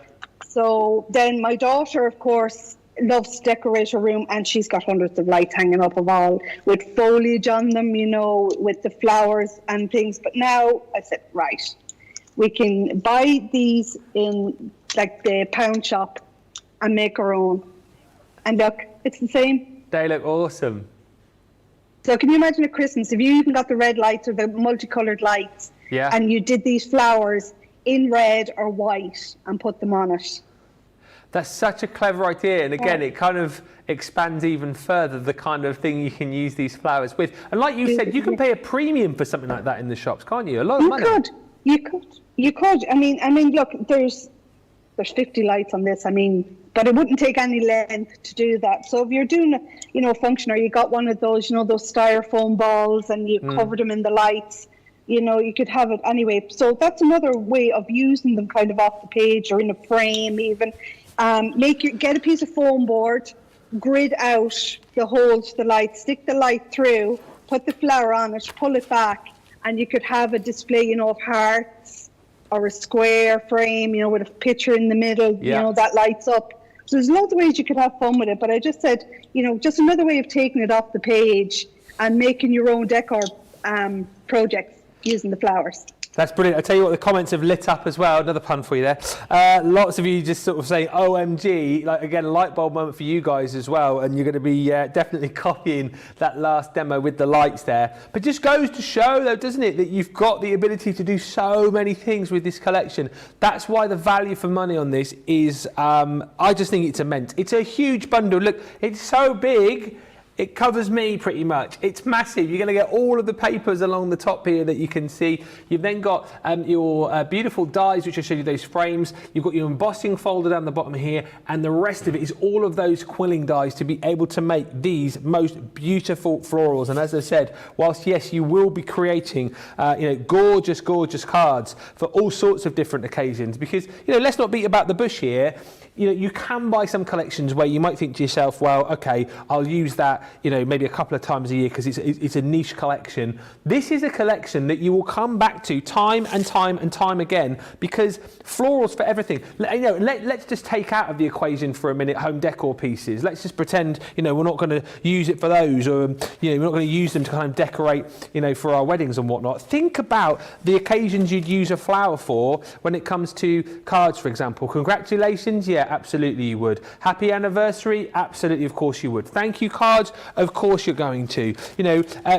So then my daughter, of course, loves to decorate her room, and she's got hundreds of lights hanging up of all with foliage on them, you know, with the flowers and things. But now I said, right, we can buy these in like the pound shop and make our own. And look, it's the same. They look awesome. So can you imagine at Christmas, if you even got the red lights or the multicolored lights, and you did these flowers in red or white and put them on it? That's such a clever idea, and again, it kind of expands even further the kind of thing you can use these flowers with. And like you said, you can pay a premium for something like that in the shops, can't you? A lot of money. You could. I mean, look, there's 50 lights on this. I mean, but it wouldn't take any length to do that. So if you're doing, a function, or you got one of those, those styrofoam balls, and you cover them in the lights, you could have it anyway. So that's another way of using them, kind of off the page or in a frame even. Get a piece of foam board, grid out the hole to the light, stick the light through, put the flower on it, pull it back, and you could have a display, of hearts, or a square frame, with a picture in the middle, that lights up. So there's loads of ways you could have fun with it. But I just said, just another way of taking it off the page and making your own decor projects using the flowers. That's brilliant. I tell you what, the comments have lit up as well. Another pun for you there. Lots of you just sort of saying OMG, like again, light bulb moment for you guys as well. And you're going to be definitely copying that last demo with the lights there. But just goes to show though, doesn't it, that you've got the ability to do so many things with this collection. That's why the value for money on this is, I just think it's immense. It's a huge bundle. Look, it's so big. It covers me pretty much. It's massive. You're going to get all of the papers along the top here that you can see. You've then got your beautiful dies, which I showed you those frames. You've got your embossing folder down the bottom here, and the rest of it is all of those quilling dies to be able to make these most beautiful florals. And as I said, whilst yes, you will be creating gorgeous, gorgeous cards for all sorts of different occasions, because let's not beat about the bush here. You can buy some collections where you might think to yourself, well, okay, I'll use that, maybe a couple of times a year because it's a niche collection. This is a collection that you will come back to time and time and time again, because florals for everything. Let's just take out of the equation for a minute home decor pieces. Let's just pretend, we're not going to use it for those, or we're not going to use them to kind of decorate, for our weddings and whatnot. Think about the occasions you'd use a flower for when it comes to cards, for example. Congratulations, yeah. Absolutely you would. Happy anniversary, absolutely, of course you would. Thank you cards, of course you're going to.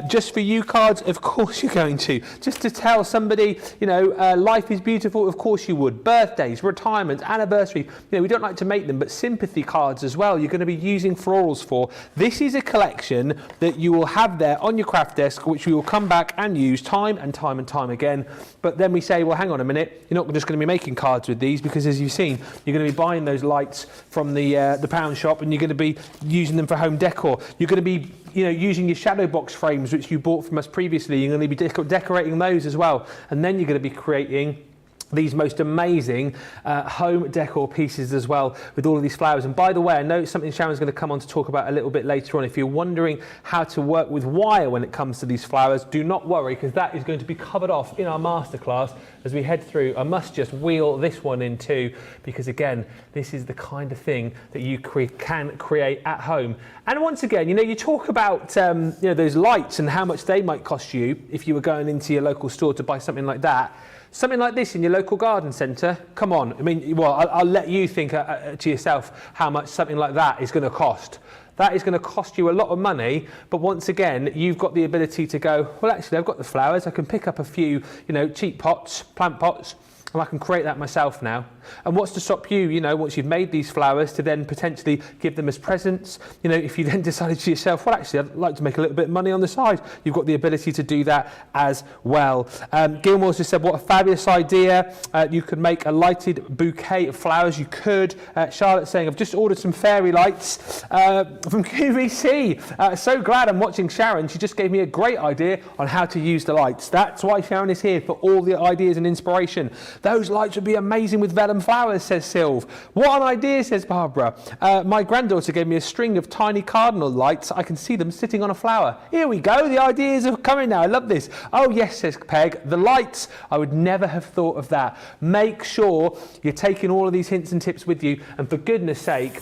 Just for you cards, of course you're going to. Just to tell somebody, life is beautiful, of course you would. Birthdays, retirements, anniversary, we don't like to make them, but sympathy cards as well, you're going to be using florals for. This is a collection that you will have there on your craft desk, which we will come back and use time and time and time again. But then we say, well, hang on a minute, you're not just going to be making cards with these, because as you've seen, you're going to be buying those lights from the pound shop, and you're going to be using them for home decor. You're going to be using your shadow box frames which you bought from us previously. You're going to be decorating those as well, and then you're going to be creating these most amazing home decor pieces as well, with all of these flowers. And by the way, I know it's something Sharon's going to come on to talk about a little bit later on. If you're wondering how to work with wire when it comes to these flowers, do not worry, because that is going to be covered off in our masterclass as we head through. I must just wheel this one in too, because again, this is the kind of thing that you can create at home. And once again, you talk about those lights and how much they might cost you if you were going into your local store to buy something like that. Something like this in your local garden centre, come on. I mean, well, I'll let you think to yourself how much something like that is going to cost. That is going to cost you a lot of money, but once again, you've got the ability to go, well, actually, I've got the flowers. I can pick up a few, cheap pots, plant pots, and I can create that myself now. And what's to stop you, once you've made these flowers, to then potentially give them as presents? If you then decided to yourself, well, actually, I'd like to make a little bit of money on the side, you've got the ability to do that as well. Gilmore's just said, what a fabulous idea. You could make a lighted bouquet of flowers. You could. Charlotte's saying, I've just ordered some fairy lights from QVC. So glad I'm watching Sharon. She just gave me a great idea on how to use the lights. That's why Sharon is here, for all the ideas and inspiration. Those lights would be amazing with vellum flowers, says Sylv. What an idea, says Barbara. My granddaughter gave me a string of tiny cardinal lights. I can see them sitting on a flower. Here we go. The ideas are coming now. I love this. Oh, yes, says Peg. The lights. I would never have thought of that. Make sure you're taking all of these hints and tips with you. And for goodness sake,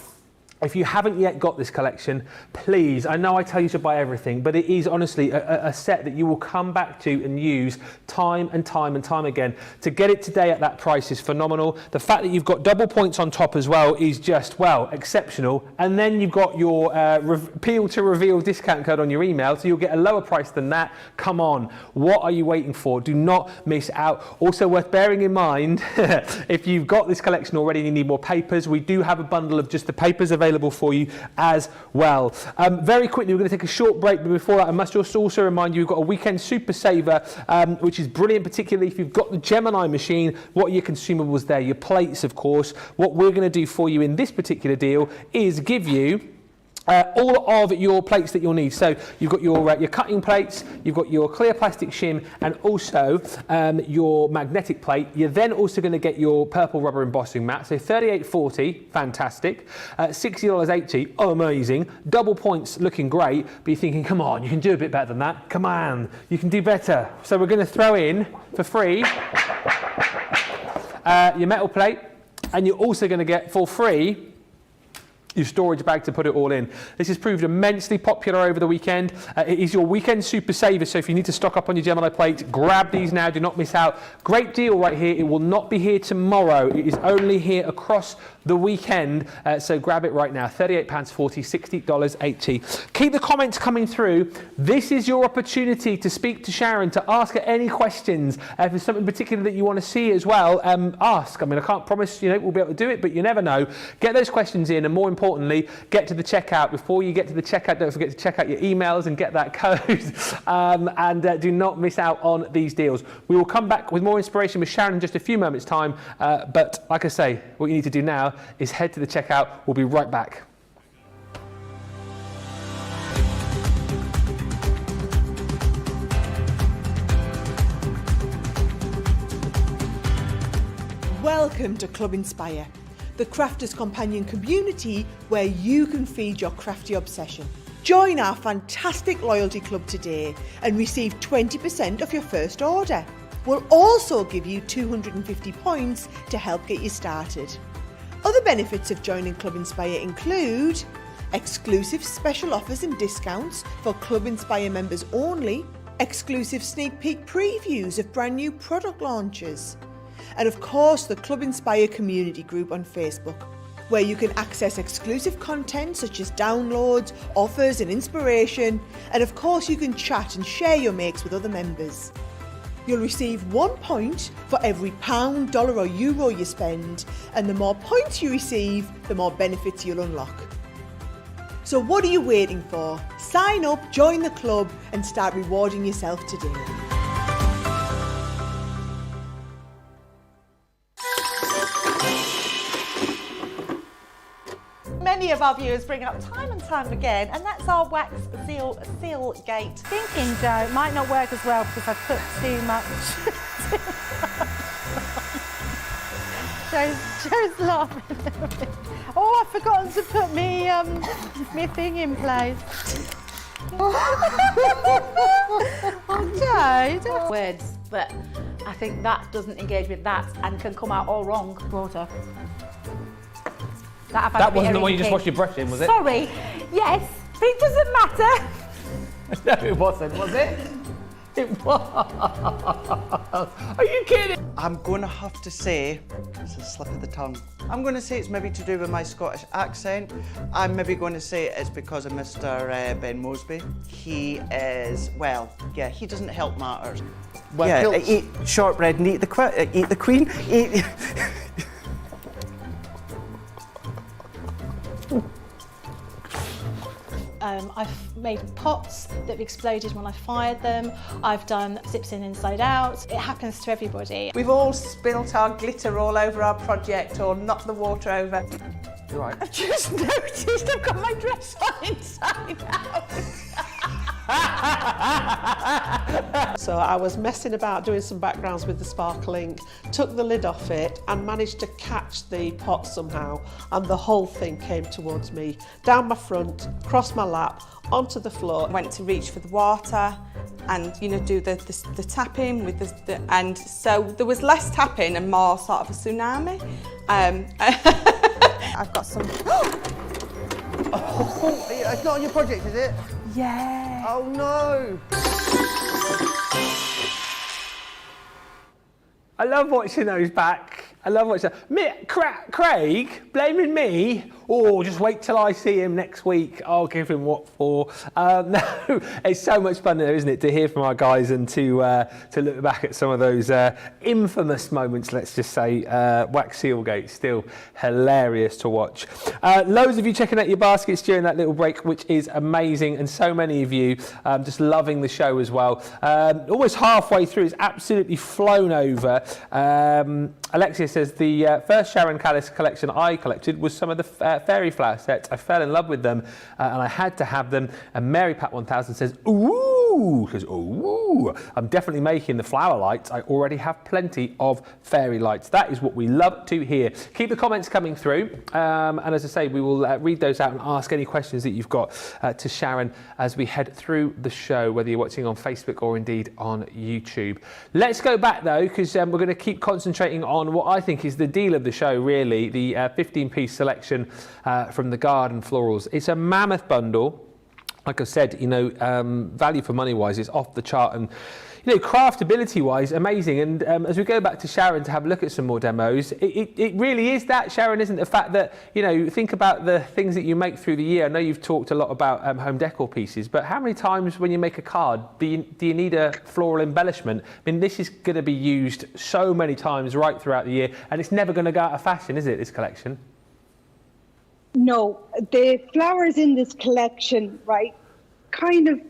if you haven't yet got this collection, please, I know I tell you to buy everything, but it is honestly a set that you will come back to and use time and time and time again. To get it today at that price is phenomenal. The fact that you've got double points on top as well is just, well, exceptional. And then you've got your peel to reveal discount code on your email, so you'll get a lower price than that. Come on, what are you waiting for? Do not miss out. Also worth bearing in mind, if you've got this collection already and you need more papers, we do have a bundle of just the papers available available for you as well. Very quickly, we're going to take a short break, but before that, I must just also remind you we've got a weekend super saver, which is brilliant, particularly if you've got the Gemini machine. What are your consumables there? Your plates, of course. What we're going to do for you in this particular deal is give you all of your plates that you'll need. So you've got your cutting plates, you've got your clear plastic shim, and also your magnetic plate. You're then also going to get your purple rubber embossing mat. So $38.40, fantastic. $60.80, amazing. Double points, looking great. But you're thinking, come on, you can do a bit better than that. Come on, you can do better. So we're going to throw in for free your metal plate, and you're also going to get for free your storage bag to put it all in. This has proved immensely popular over the weekend. It is your weekend super saver, so if you need to stock up on your Gemini plates, grab these now, do not miss out. Great deal right here. It will not be here tomorrow. It is only here across the weekend, so grab it right now. £38.40, $60.80. Keep the comments coming through. This is your opportunity to speak to Sharon, to ask her any questions. If there's something particular that you want to see as well, ask. I mean, I can't promise we'll be able to do it, but you never know. Get those questions in, and more importantly, get to the checkout. Before you get to the checkout, don't forget to check out your emails and get that code. And do not miss out on these deals. We will come back with more inspiration with Sharon in just a few moments' time. But like I say, what you need to do now is head to the checkout. We'll be right back. Welcome to Club Inspire, the crafters companion community where you can feed your crafty obsession. Join our fantastic loyalty club today and receive 20% off your first order. We'll also give you 250 points to help get you started. Other benefits of joining Club Inspire include exclusive special offers and discounts for Club Inspire members only, exclusive sneak peek previews of brand new product launches, and of course the Club Inspire community group on Facebook, where you can access exclusive content such as downloads, offers and inspiration, and of course you can chat and share your makes with other members. You'll receive 1 point for every pound, dollar or euro you spend, and the more points you receive, the more benefits you'll unlock. So what are you waiting for? Sign up, join the club and start rewarding yourself today. Many of our viewers bring up time and time again, and that's our wax seal gate. Thinking, Joe, it might not work as well because I've put too much. Joe's laughing. Oh, I've forgotten to put me thing in place. Oh, Joe. Words, but I think that doesn't engage with that and can come out all wrong. Water. That wasn't the one you just washed your brush in, was it? Sorry, yes, but it doesn't matter. No, it wasn't, was it? It was. Are you kidding? I'm going to have to say, it's a slip of the tongue. I'm going to say it's maybe to do with my Scottish accent. I'm maybe going to say it's because of Mr. Ben Moseby. He is, well, yeah, he doesn't help matters. Well, yeah, eat shortbread and eat the queen. Eat... I've made pots that have exploded when I fired them. I've done zips in inside out. It happens to everybody. We've all spilt our glitter all over our project or knocked the water over. You're right. I've just noticed I've got my dress on inside out. So I was messing about doing some backgrounds with the sparkling, took the lid off it and managed to catch the pot somehow, and the whole thing came towards me, down my front, across my lap, onto the floor. Went to reach for the water and do the tapping with the and so there was less tapping and more sort of a tsunami. I've got some. Oh, it's not on your project, is it? Yeah. Oh no! I love watching those back. I love watching that. Craig blaming me. oh, just wait till I see him next week. I'll give him what for. No, it's so much fun there, isn't it, to hear from our guys and to look back at some of those infamous moments, let's just say. Wax Sealgate, still hilarious to watch. Loads of you checking out your baskets during that little break, which is amazing, and so many of you just loving the show as well. Almost halfway through, it's absolutely flown over. Alexia says the first Sharon Callis collection I collected was some of the fairy flower sets. I fell in love with them and I had to have them. And Mary Pat 1000 says, ooh, because ooh, I'm definitely making the flower lights. I already have plenty of fairy lights. That is what we love to hear. Keep the comments coming through, and as I say, we will read those out and ask any questions that you've got to Sharon as we head through the show, whether you're watching on Facebook or indeed on YouTube. Let's go back though, because we're going to keep concentrating on what I think is the deal of the show, really, the 15-piece selection from the garden florals. It's a mammoth bundle. Like I said, you know, value for money wise, it's off the chart, and you know, craftability wise, amazing. And as we go back to Sharon to have a look at some more demos, it really is that, Sharon, isn't it? The fact that, you know, think about the things that you make through the year. I know you've talked a lot about home decor pieces, but how many times when you make a card do you need a floral embellishment? I mean, this is going to be used so many times right throughout the year, and it's never going to go out of fashion, is it, this collection? No, the flowers in this collection, right, kind of,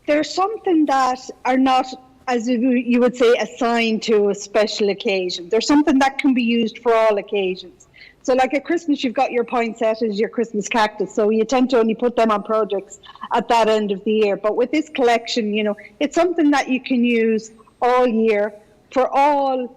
there's something that are not, as you would say, assigned to a special occasion. There's something that can be used for all occasions. So like at Christmas, you've got your poinsettias, your Christmas cactus, so you tend to only put them on projects at that end of the year. But with this collection, you know, it's something that you can use all year for all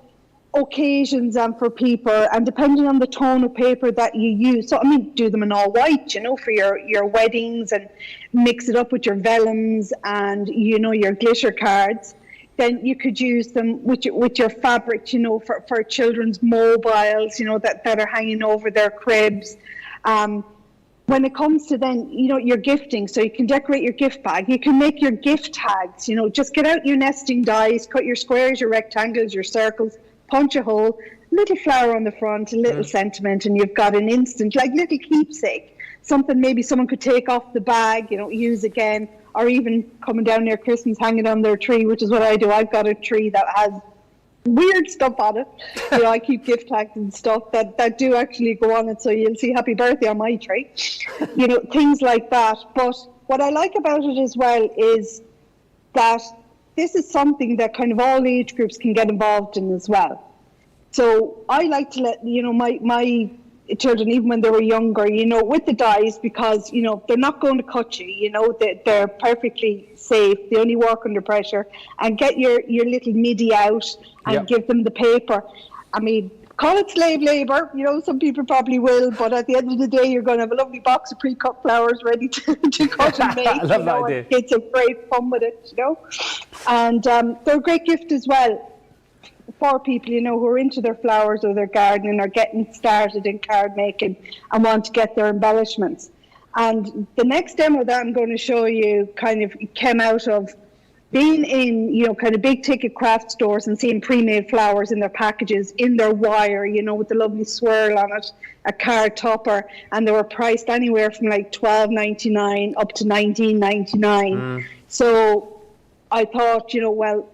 occasions and for people, and depending on the tone of paper that you use. So I mean, do them in all white, you know, for your weddings, and mix it up with your vellums and, you know, your glitter cards. Then you could use them with your fabric, you know, for children's mobiles, you know, that are hanging over their cribs. When it comes to then, you know, your gifting, so you can decorate your gift bag, you can make your gift tags, you know, just get out your nesting dies, cut your squares, your rectangles, your circles, punch a hole, little flower on the front, a little sentiment, and you've got an instant, like little keepsake, something maybe someone could take off the bag, you know, use again, or even coming down near Christmas, hanging on their tree, which is what I do. I've got a tree that has weird stuff on it. You know, I keep gift tags and stuff that do actually go on it, so you'll see happy birthday on my tree, you know, things like that. But what I like about it as well is that this is something that kind of all age groups can get involved in as well. So I like to let, you know, my children, even when they were younger, you know, with the dies, because, you know, they're not going to cut you, you know, they're perfectly safe, they only work under pressure, and get your little MIDI out and give them the paper. I mean, call it slave labour, you know, some people probably will, but at the end of the day, you're going to have a lovely box of pre-cut flowers ready to cut and make. I love that idea. Kids have great fun with it, you know. And they're a great gift as well for people, you know, who are into their flowers or their gardening or getting started in card making and want to get their embellishments. And the next demo that I'm going to show you kind of came out of being in, you know, kind of big ticket craft stores and seeing pre-made flowers in their packages, in their wire, you know, with the lovely swirl on it, a card topper, and they were priced anywhere from like $12.99 up to $19.99. So I thought, you know, well,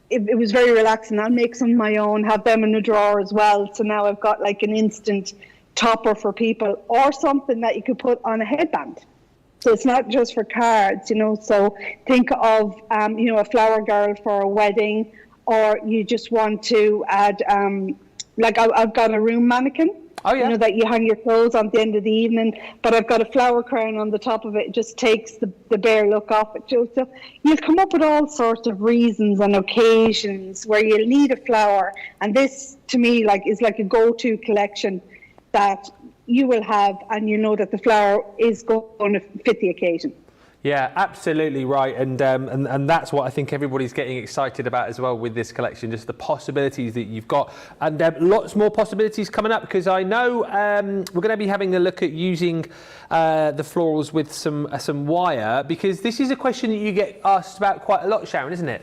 it was very relaxing. I'll make some of my own, have them in a drawer as well. So now I've got like an instant topper for people, or something that you could put on a headband. So it's not just for cards, you know. So think of, you know, a flower girl for a wedding, or you just want to add, like I've got a room mannequin. Oh, yeah. You know, that you hang your clothes on at the end of the evening, but I've got a flower crown on the top of it. It just takes the bare look off it. So you'll come up with all sorts of reasons and occasions where you'll need a flower. And this, to me, like is like a go-to collection that you will have, and you know that the flower is going to fit the occasion. Yeah, absolutely right, and that's what I think everybody's getting excited about as well with this collection, just the possibilities that you've got, and lots more possibilities coming up, because I know we're going to be having a look at using the florals with some wire, because this is a question that you get asked about quite a lot, Sharon, isn't it?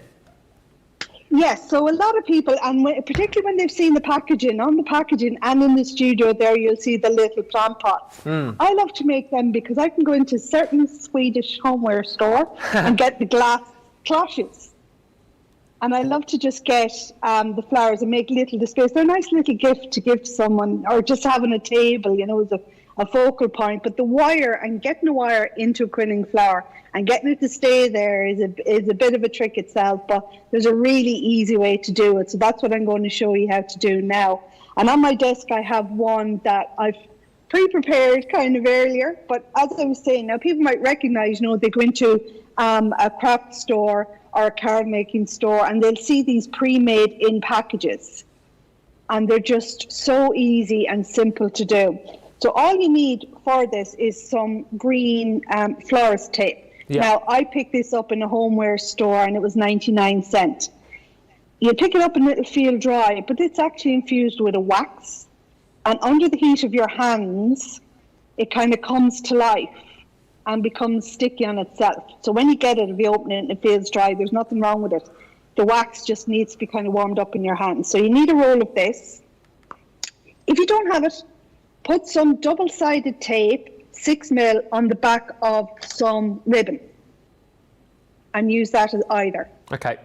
Yes, so a lot of people, and particularly when they've seen the packaging, on the packaging and in the studio there, you'll see the little plant pots. I love to make them because I can go into a certain Swedish homeware store and get the glass cloches. And I love to just get the flowers and make little displays. They're a nice little gift to give to someone, or just having a table, you know, as a focal point. But the wire, and getting the wire into a quilling flower and getting it to stay there is a bit of a trick itself, but there's a really easy way to do it. So that's what I'm going to show you how to do now. And on my desk, I have one that I've pre-prepared kind of earlier. But as I was saying, now people might recognize, you know, they go into a craft store or a card making store and they'll see these pre-made in packages. And they're just so easy and simple to do. So all you need for this is some green florist tape. Yeah. Now, I picked this up in a homeware store and it was 99¢. You pick it up and it'll feel dry, but it's actually infused with a wax. And under the heat of your hands, it kind of comes to life and becomes sticky on itself. So when you get it, if you open it and it feels dry, there's nothing wrong with it. The wax just needs to be kind of warmed up in your hands. So you need a roll of this. If you don't have it, put some double-sided tape, 6mm, on the back of some ribbon and use that as either. Okay.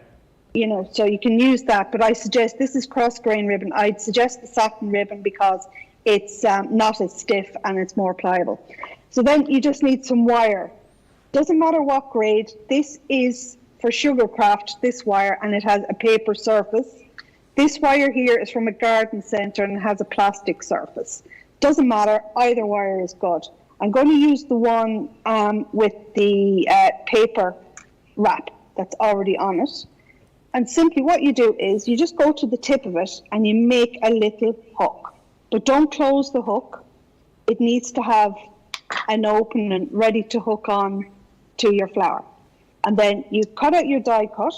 You know, so you can use that, but I suggest, this is cross-grain ribbon. I'd suggest the satin ribbon because it's not as stiff and it's more pliable. So then you just need some wire. Doesn't matter what grade. This is for Sugarcraft, this wire, and it has a paper surface. This wire here is from a garden centre and it has a plastic surface. Doesn't matter, either wire is good. I'm going to use the one with the paper wrap that's already on it. And simply what you do is you just go to the tip of it and you make a little hook. But don't close the hook. It needs to have an opening ready to hook on to your flower. And then you cut out your die cut.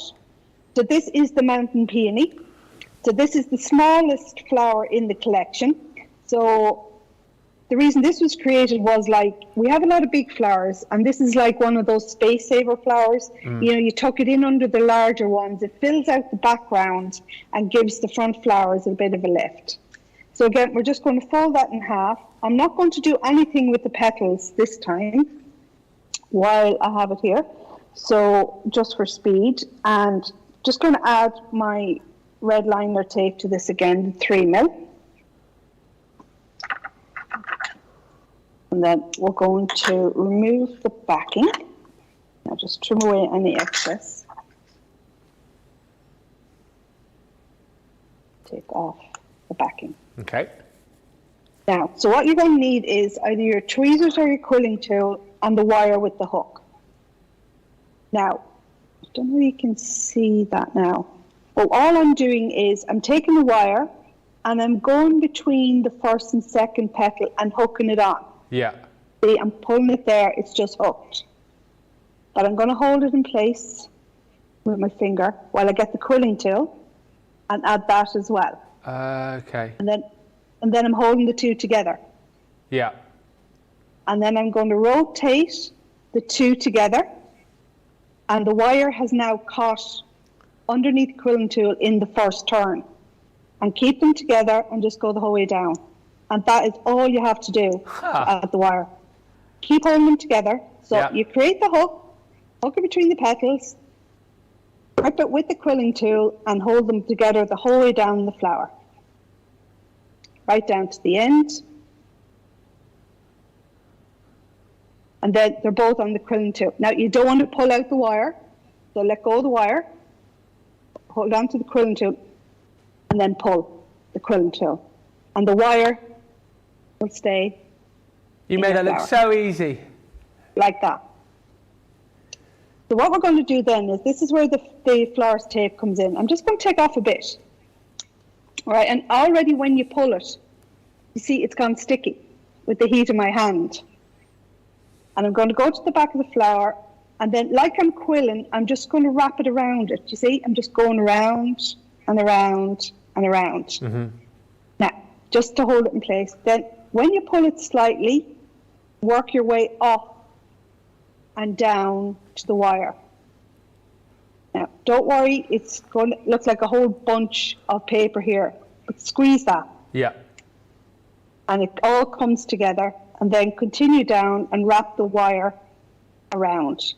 So this is the mountain peony. So this is the smallest flower in the collection. So the reason this was created was, like, we have a lot of big flowers and this is like one of those space saver flowers. You know, you tuck it in under the larger ones, it fills out the background and gives the front flowers a bit of a lift. So again, we're just going to fold that in half. I'm not going to do anything with the petals this time while I have it here. So just for speed, and just going to add my red liner tape to this again, 3mm. And then we're going to remove the backing. Now just trim away any excess. Take off the backing. Okay. Now, so what you're going to need is either your tweezers or your quilling tool and the wire with the hook. Now, I don't know if you can see that now. But all I'm doing is I'm taking the wire and I'm going between the first and second petal and hooking it on. Yeah. See, I'm pulling it there, it's just hooked. But I'm going to hold it in place with my finger while I get the quilling tool and add that as well. Okay. And then I'm holding the two together. Yeah. And then I'm going to rotate the two together. And the wire has now caught underneath the quilling tool in the first turn. And keep them together and just go the whole way down. And that is all you have to do to add the wire. Keep holding them together. So you create the hook, hook it between the petals, grip it with the quilling tool and hold them together the whole way down the flower. Right down to the end. And then they're both on the quilling tool. Now you don't want to pull out the wire, so let go of the wire, hold on to the quilling tool, and then pull the quilling tool. And the wire will stay. You made that look so easy. Like that. So what we're going to do then is, this is where the florist tape comes in. I'm just going to take off a bit. All right, and already when you pull it, you see it's gone sticky with the heat of my hand. And I'm going to go to the back of the flower, and then like I'm quilling, I'm just going to wrap it around it. You see, I'm just going around and around and around. Mm-hmm. Now, just to hold it in place. Then when you pull it slightly, work your way up and down to the wire. Now, don't worry, it's going to look like a whole bunch of paper here, but squeeze that. Yeah. And it all comes together, and then continue down and wrap the wire around.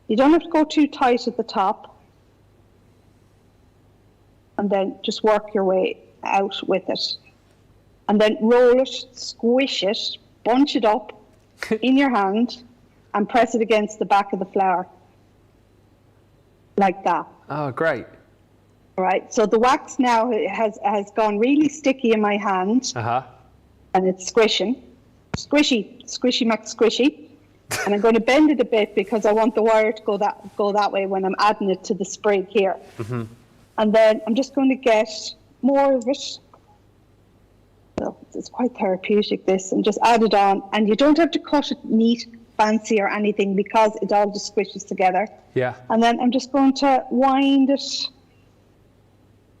You don't have to go too tight at the top, and then just work your way out with it. And then roll it, squish it, bunch it up in your hand, and press it against the back of the flower. Like that. Oh, great. All right, so the wax now has gone really sticky in my hand, and it's squishing. Squishy mac squishy. And I'm going to bend it a bit because I want the wire to go that way when I'm adding it to the sprig here. And then I'm just going to get more of it. So it's quite therapeutic, this, and just add it on. And you don't have to cut it neat, fancy or anything because it all just squishes together. Yeah. And then I'm just going to wind it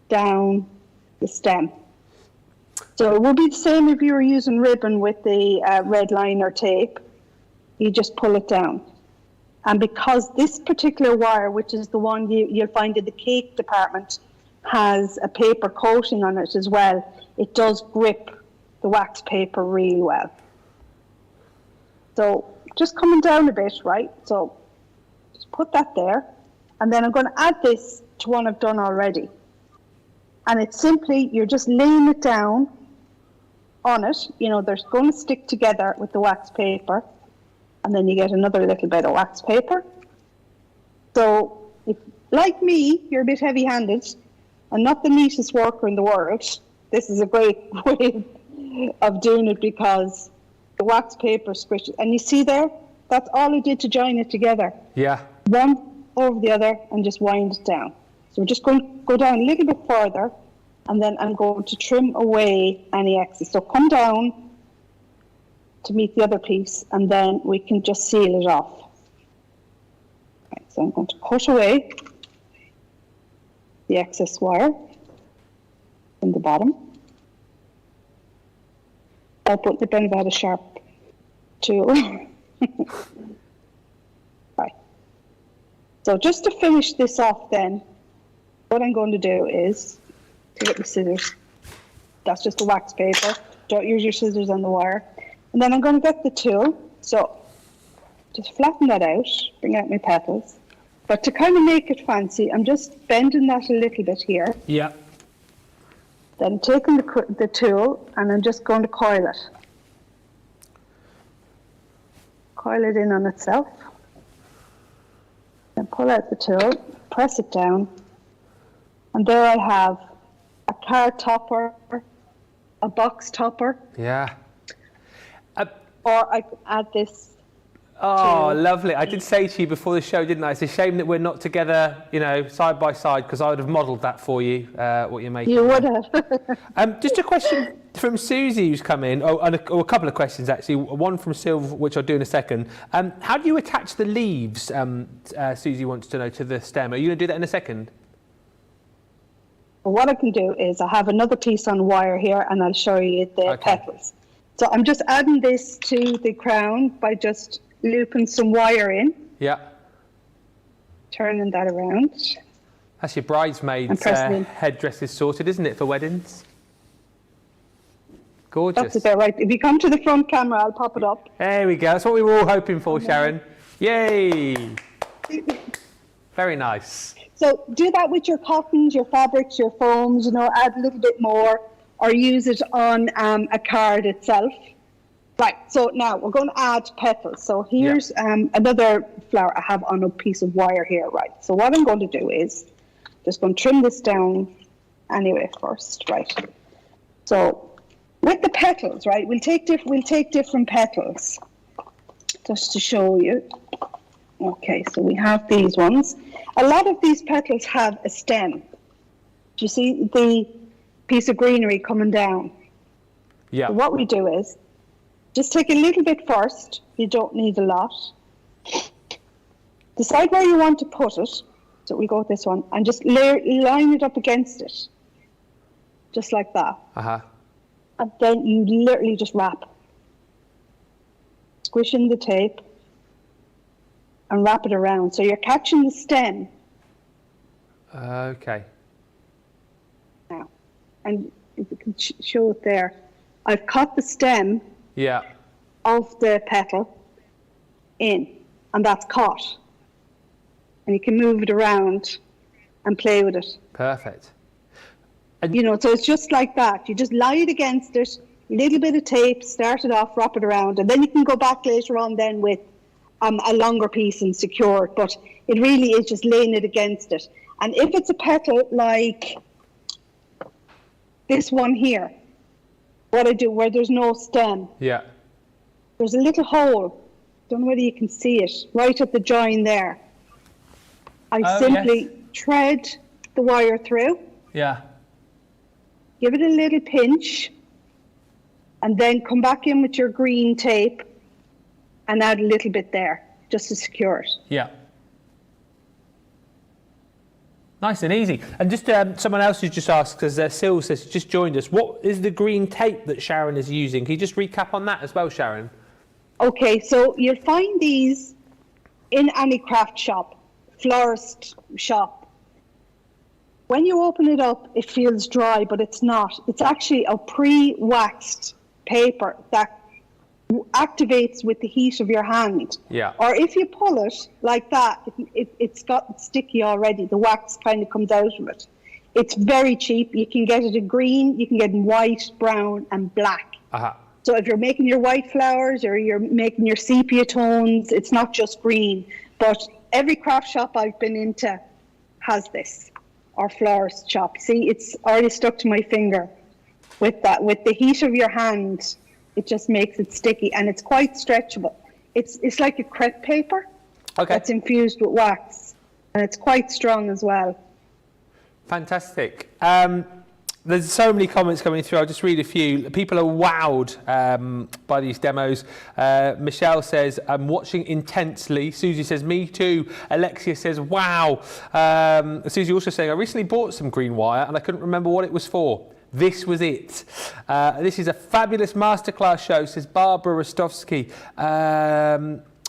down the stem. So it would be the same if you were using ribbon with the red liner tape. You just pull it down. And because this particular wire, which is the one you'll find in the cake department, has a paper coating on it as well, it does grip the wax paper really well. So just coming down a bit, right? So just put that there. And then I'm going to add this to one I've done already. And it's simply, you're just laying it down on it. You know, they're going to stick together with the wax paper. And then you get another little bit of wax paper. So if, like me, you're a bit heavy-handed and not the neatest worker in the world, this is a great way of doing it because the wax paper squishes. And you see there, that's all I did to join it together. Yeah. One over the other and just wind it down. So we're just going to go down a little bit further and then I'm going to trim away any excess. So come down to meet the other piece and then we can just seal it off. Right, so I'm going to cut away the excess wire from the bottom. I'll put the Ben Moseby sharp tool. Right. So just to finish this off then, what I'm going to do is take my scissors. That's just the wax paper. Don't use your scissors on the wire. And then I'm going to get the tool. So just flatten that out, bring out my petals. But to kind of make it fancy, I'm just bending that a little bit here. Yeah. Then taking the tool and I'm just going to coil it. Coil it in on itself. Then pull out the tool, press it down. And there I have a card topper, a box topper. Yeah. Or I could add this. Oh, lovely. I did say to you before the show, didn't I? It's a shame that we're not together, you know, side by side, because I would have modelled that for you, what you're making. You would have. Just a question from Susie who's come in, or a couple of questions actually. One from Sylv, which I'll do in a second. How do you attach the leaves, Susie wants to know, to the stem? Are you going to do that in a second? What I can do is I have another piece on wire here and I'll show you the petals. So I'm just adding this to the crown by just looping some wire in. Yeah. Turning that around. That's your bridesmaid's headdresses sorted, isn't it, for weddings? Gorgeous. That's about right. If you come to the front camera, I'll pop it up. There we go. That's what we were all hoping for, Sharon. Yay. Very nice. So do that with your cottons, your fabrics, your foams, you know, add a little bit more or use it on a card itself. Right, so now we're going to add petals. So here's another flower I have on a piece of wire here, right? So what I'm going to do is just going to trim this down anyway first, right? So with the petals, right, we'll take different petals just to show you. Okay, so we have these ones. A lot of these petals have a stem. Do you see the piece of greenery coming down? Yeah. So what we do is just take a little bit first. You don't need a lot. Decide where you want to put it. So we go with this one and just line it up against it. Just like that. And then you literally just wrap. Squish in the tape and wrap it around. So you're catching the stem Okay. Now, and if you can show it there, I've cut the stem Yeah. of the petal in, and that's caught. And you can move it around and play with it. Perfect. You know, so it's just like that. You just lie it against it, a little bit of tape, start it off, wrap it around, and then you can go back later on then with a longer piece and secure it. But it really is just laying it against it. And if it's a petal like this one here, what I do, where there's no stem, Yeah. there's a little hole. Don't know whether you can see it, right at the join there. I simply thread the wire through. Yeah. Give it a little pinch, and then come back in with your green tape and add a little bit there just to secure it. Yeah. Nice and easy. And just someone else who's just asked, because Sil says, just joined us, what is the green tape that Sharon is using? Can you just recap on that as well, Sharon? Okay, so you'll find these in any craft shop, florist shop. When you open it up, it feels dry, but it's not. It's actually a pre-waxed paper that activates with the heat of your hand. Yeah. Or if you pull it like that, it's got sticky already. The wax kind of comes out of it. It's very cheap. You can get it in green, you can get it in white, brown, and black. Uh-huh. So if you're making your white flowers or you're making your sepia tones, it's not just green. But every craft shop I've been into has this, or florist shop. See, it's already stuck to my finger with that. With the heat of your hand, it just makes it sticky, and it's quite stretchable. It's like a crepe paper that's infused with wax, and it's quite strong as well. Fantastic. There's so many comments coming through. I'll just read a few. People are wowed by these demos. Michelle says, I'm watching intensely. Susie says, me too. Alexia says, wow. Susie also saying, I recently bought some green wire and I couldn't remember what it was for. This was it. This is a fabulous masterclass show, says Barbara Rostovsky.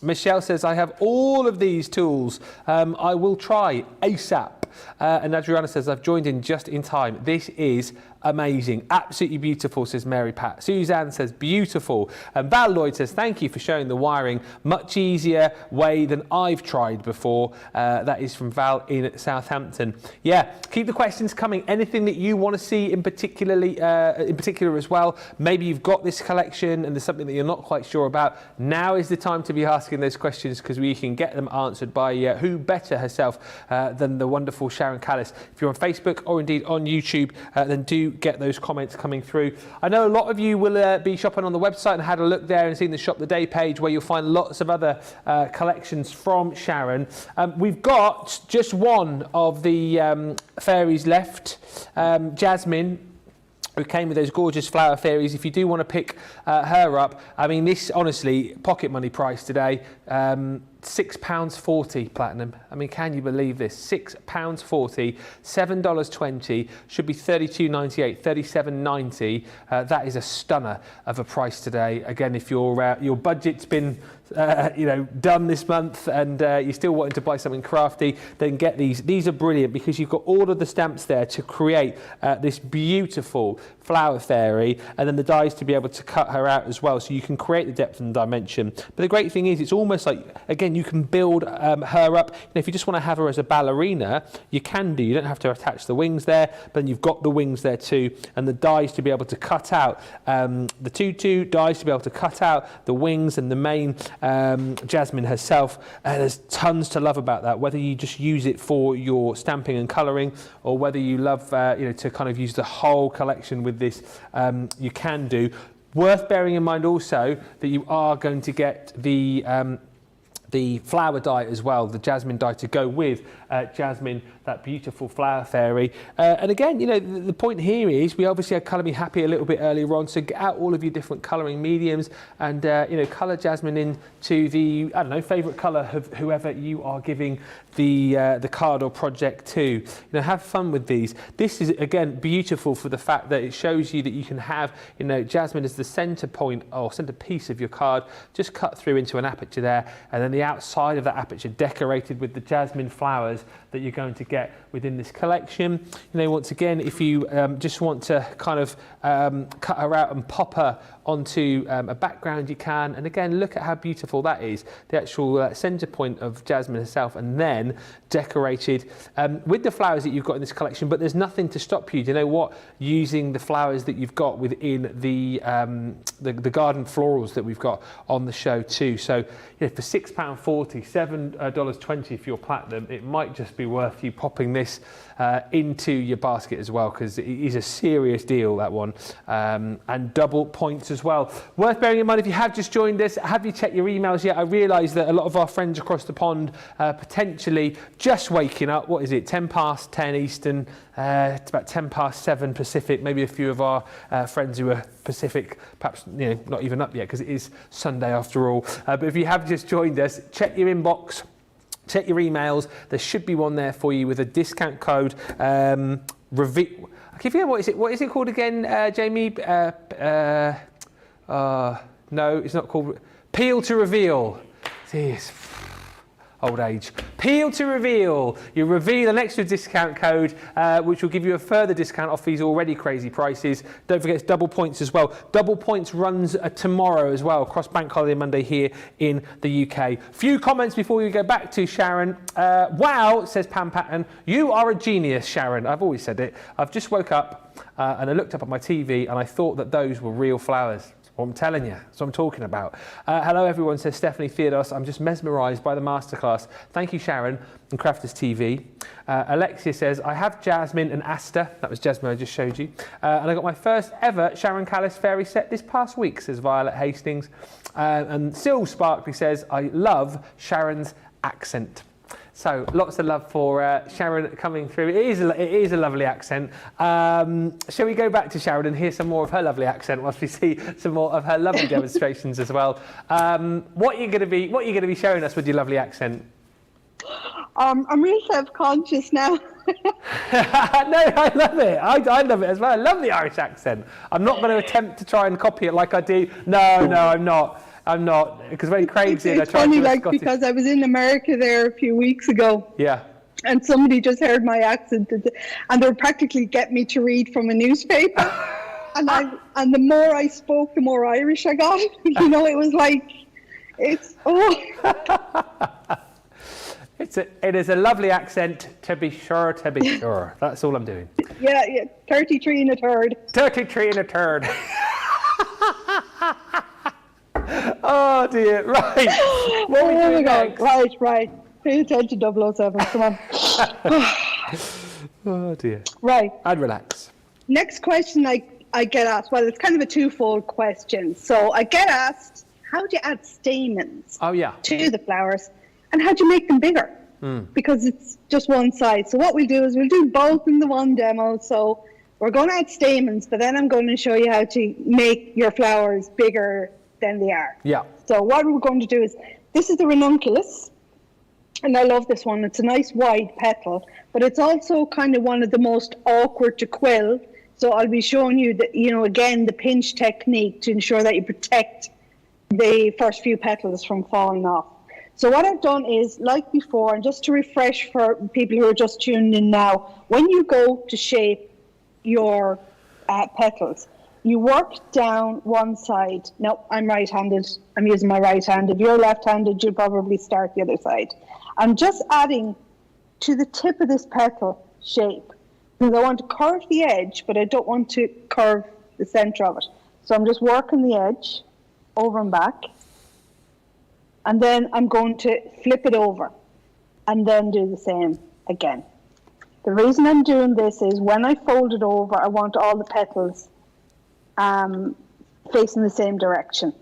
Michelle says, I have all of these tools. I will try ASAP. And Adriana says, I've joined in just in time. This is amazing. Absolutely beautiful, says Mary Pat. Suzanne says, beautiful. And Val Lloyd says, thank you for showing the wiring. Much easier way than I've tried before. That is from Val in Southampton. Yeah, keep the questions coming. Anything that you want to see in particular as well. Maybe you've got this collection and there's something that you're not quite sure about. Now is the time to be asking those questions, because we can get them answered by who better herself than the wonderful Sharon Callis. If you're on Facebook or indeed on YouTube, then do get those comments coming through. I know a lot of you will be shopping on the website and had a look there and seen the Shop the Day page, where you'll find lots of other collections from Sharon. We've got just one of the fairies left, Jasmine, who came with those gorgeous flower fairies. If you do want to pick her up, I mean, this honestly pocket money price today. £6.40 platinum. I mean, can you believe this? £6.40, $7.20, should be $32.98, $37.90. That is a stunner of a price today. Again, if your budget's been done this month and you're still wanting to buy something crafty, then get these. These are brilliant because you've got all of the stamps there to create this beautiful flower fairy, and then the dies to be able to cut her out as well, so you can create the depth and dimension. But the great thing is, it's almost like, again, you can build her up. If you just want to have her as a ballerina, you can do. You don't have to attach the wings there, but then you've got the wings there too, and the dies to be able to cut out the tutu, dies to be able to cut out the wings and the main Jasmine herself. There's tons to love about that, whether you just use it for your stamping and colouring, or whether you love to kind of use the whole collection with this, you can do. Worth bearing in mind also that you are going to get the flower die as well, the jasmine die to go with Jasmine, that beautiful flower fairy. And again, the point here is, we obviously had Colour Me Happy a little bit earlier on, so get out all of your different colouring mediums and colour Jasmine into the, I don't know, favourite colour of whoever you are giving the card or project to. Have fun with these. This is, again, beautiful for the fact that it shows you that you can have, Jasmine as the centre point or centre piece of your card, just cut through into an aperture there, and then the outside of that aperture decorated with the jasmine flowers that you're going to get within this collection. You know, once again, if you just want to kind of cut her out and pop her onto a background, you can. And again, look at how beautiful that is, the actual center point of jasmine herself, and then decorated with the flowers that you've got in this collection. But there's nothing to stop you, do you know what, using the flowers that you've got within the garden florals that we've got on the show too. So, you know, for £6.40, $7.20 for your platinum, it might just be worth you popping this into your basket as well, because it is a serious deal, that one, and double points as well. Worth bearing in mind, if you have just joined us, have you checked your emails yet? I realise that a lot of our friends across the pond potentially just waking up. What is it, 10 past 10 Eastern, it's about 10 past 7 Pacific. Maybe a few of our friends who are Pacific, perhaps, you know, not even up yet, because it is Sunday after all. But if you have just joined us, check your inbox, check your emails. There should be one there for you with a discount code. I forget what is it called again, Jamie? No, it's not called Peel to Reveal. Jeez. Old age. Peel to Reveal. You reveal an extra discount code, which will give you a further discount off these already crazy prices. Don't forget, it's double points as well. Double points runs tomorrow as well, across Bank Holiday Monday here in the UK. Few comments before we go back to Sharon. Wow, says Pam Patton. You are a genius, Sharon. I've always said it. I've just woke up and I looked up at my TV and I thought that those were real flowers. Well, I'm telling you, that's what I'm talking about. Hello everyone, says Stephanie Theodos. I'm just mesmerised by the masterclass. Thank you, Sharon, and Crafters TV. Alexia says, I have jasmine and aster. That was jasmine I just showed you. And I got my first ever Sharon Callis fairy set this past week, says Violet Hastings. And Syl Sparkley says, I love Sharon's accent. So lots of love for Sharon coming through. It is a lovely accent. Shall we go back to Sharon and hear some more of her lovely accent whilst we see some more of her lovely demonstrations as well? What are you going to be showing us with your lovely accent? I'm really self-conscious now. No, I love it. I love it as well. I love the Irish accent. I'm not going to attempt to try and copy it like I do. No, I'm not. I'm not, because when Craig's in, I tried to do a Scottish. Because I was in America there a few weeks ago. Yeah. And somebody just heard my accent, and they were practically getting me to read from a newspaper. And the more I spoke, the more Irish I got. You know, it was like, it is a lovely accent, to be sure, to be sure. That's all I'm doing. Yeah, 33 and a third. 33 and a third. Oh dear, right. What are we doing next? Right. Pay attention, 007, come on. Oh dear. Right. I'd relax. Next question I get asked, well, it's kind of a twofold question. So I get asked, how do you add stamens to the flowers, and how do you make them bigger? Because it's just one side. So what we'll do is we'll do both in the one demo. So we're going to add stamens, but then I'm going to show you how to make your flowers bigger than they are. Yeah. So what we're going to do is, this is the ranunculus, and I love this one. It's a nice wide petal, but it's also kind of one of the most awkward to quill. So I'll be showing you that, you know, again, the pinch technique to ensure that you protect the first few petals from falling off. So what I've done is, like before, and just to refresh for people who are just tuned in now, when you go to shape your petals, you work down one side. No, I'm right-handed. I'm using my right hand. If you're left-handed, you'll probably start the other side. I'm just adding to the tip of this petal shape, because I want to curve the edge, but I don't want to curve the center of it. So I'm just working the edge over and back, and then I'm going to flip it over and then do the same again. The reason I'm doing this is when I fold it over, I want all the petals facing the same direction.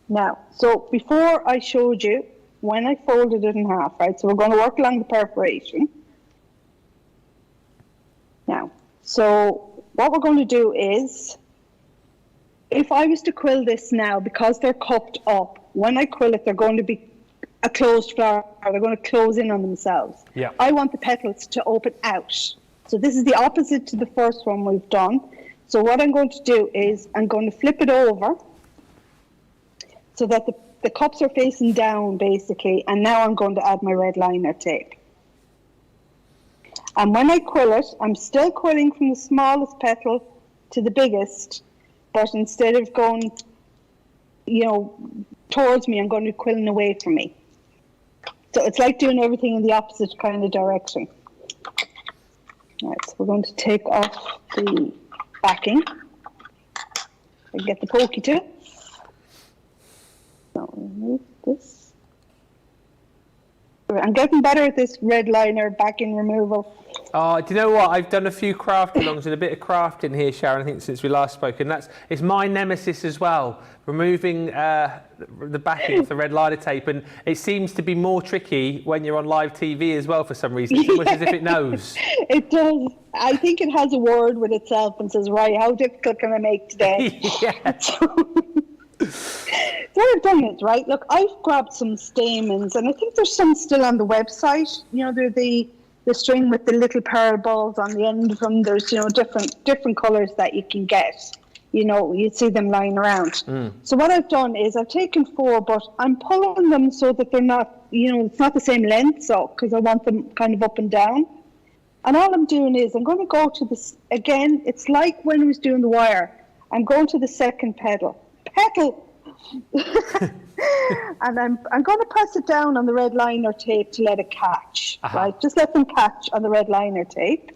Now, so before I showed you when I folded it in half, right? So we're going to work along the perforation. Now, so what we're going to do is, if I was to quill this now, because they're cupped up, when I quill it, they're going to be a closed flower. They're going to close in on themselves. Yeah. I want the petals to open out. So this is the opposite to the first one we've done. So what I'm going to do is I'm going to flip it over so that the cups are facing down basically, and now I'm going to add my red liner tape. And when I quill it, I'm still quilling from the smallest petal to the biggest, but instead of going, towards me, I'm going to be quilling away from me. So it's like doing everything in the opposite kind of direction. All right, so we're going to take off the backing and get the pokey to it. So remove this. I'm getting better at this red liner backing removal. Oh, do you know what? I've done a few craft alongs and a bit of crafting here, Sharon, I think since we last spoke, and it's my nemesis as well, removing the backing of the red liner tape, and it seems to be more tricky when you're on live TV as well for some reason. It's almost as if it knows. It does. I think it has a word with itself and says, right, how difficult can I make today? Yeah. So what I've done is, right, look, I've grabbed some stamens, and I think there's some still on the website. They're the string with the little pearl balls on the end of them. There's, different colours that you can get. You see them lying around. So what I've done is I've taken 4, but I'm pulling them so that they're not, it's not the same length, so, because I want them kind of up and down. And all I'm doing is I'm going to go to this, again, it's like when I was doing the wire. I'm going to the second petal. And I'm going to press it down on the red liner tape to let it catch, right? Just let them catch on the red liner tape.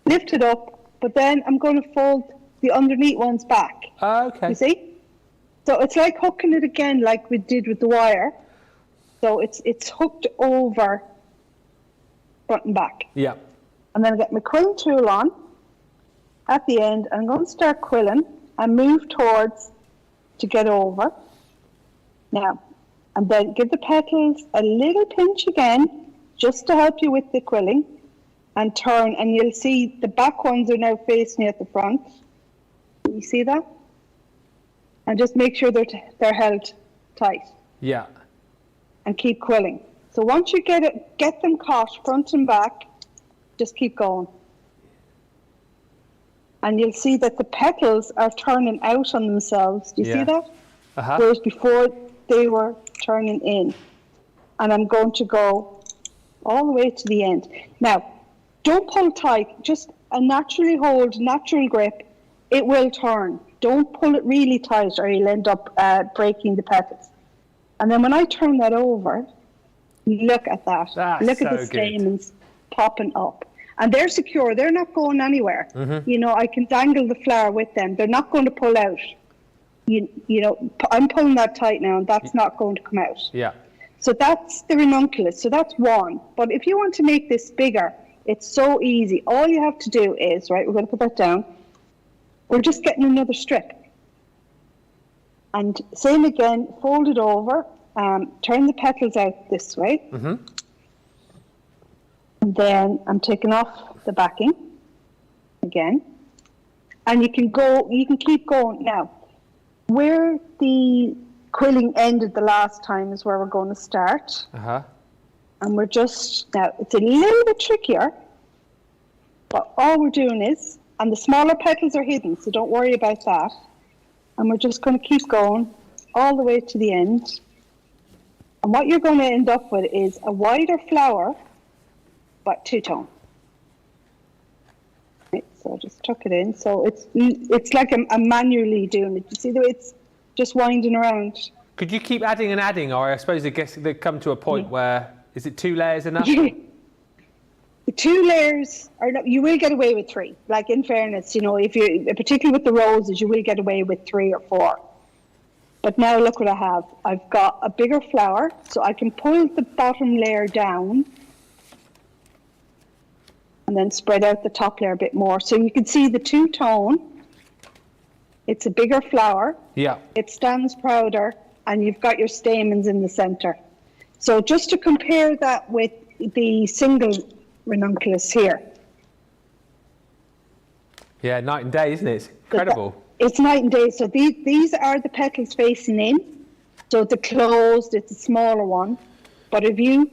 Lift it up, but then I'm going to fold the underneath ones back. Okay. You see? So it's like hooking it again like we did with the wire. So it's hooked over front and back. Yeah. And then I get my quilling tool on at the end. I'm going to start quilling and move towards to get over. Now, and then give the petals a little pinch again, just to help you with the quilling, and turn, and you'll see the back ones are now facing you at the front. You see that? And just make sure they're held tight. Yeah. And keep quilling. So once you get them caught front and back, just keep going. And you'll see that the petals are turning out on themselves. Do you see that? Whereas before they were turning in. And I'm going to go all the way to the end. Now, don't pull tight. Just a naturally hold, natural grip. It will turn. Don't pull it really tight or you'll end up breaking the petals. And then when I turn that over, look at that. Look at the stamens popping up. And they're secure. They're not going anywhere. I can dangle the flower with them. They're not going to pull out. I'm pulling that tight now, and that's not going to come out. Yeah. So that's the ranunculus. So that's one. But if you want to make this bigger, it's so easy. All you have to do is, right, we're going to put that down. We're just getting another strip. And same again, fold it over, turn the petals out this way. And then I'm taking off the backing again. And you can keep going. Now, where the quilling ended the last time is where we're going to start. And we're just, now it's a little bit trickier, but all we're doing is, and the smaller petals are hidden, so don't worry about that. And we're just going to keep going all the way to the end. And what you're going to end up with is a wider flower, but two-tone. Right, so just tuck it in. So it's like I'm manually doing it. You see the way it's just winding around. Could you keep adding and adding, or I suppose they come to a point where, is it 2 layers enough? The 2 layers are not, you will get away with 3. Like in fairness, if you, particularly with the roses, you will get away with 3 or 4. But now look what I have. I've got a bigger flower, so I can pull the bottom layer down and then spread out the top layer a bit more. So you can see the 2-tone. It's a bigger flower. Yeah. It stands prouder, and you've got your stamens in the center. So just to compare that with the single ranunculus here. Yeah, night and day, isn't it? It's incredible. It's night and day. So these are the petals facing in. So the closed, it's a smaller one. But if you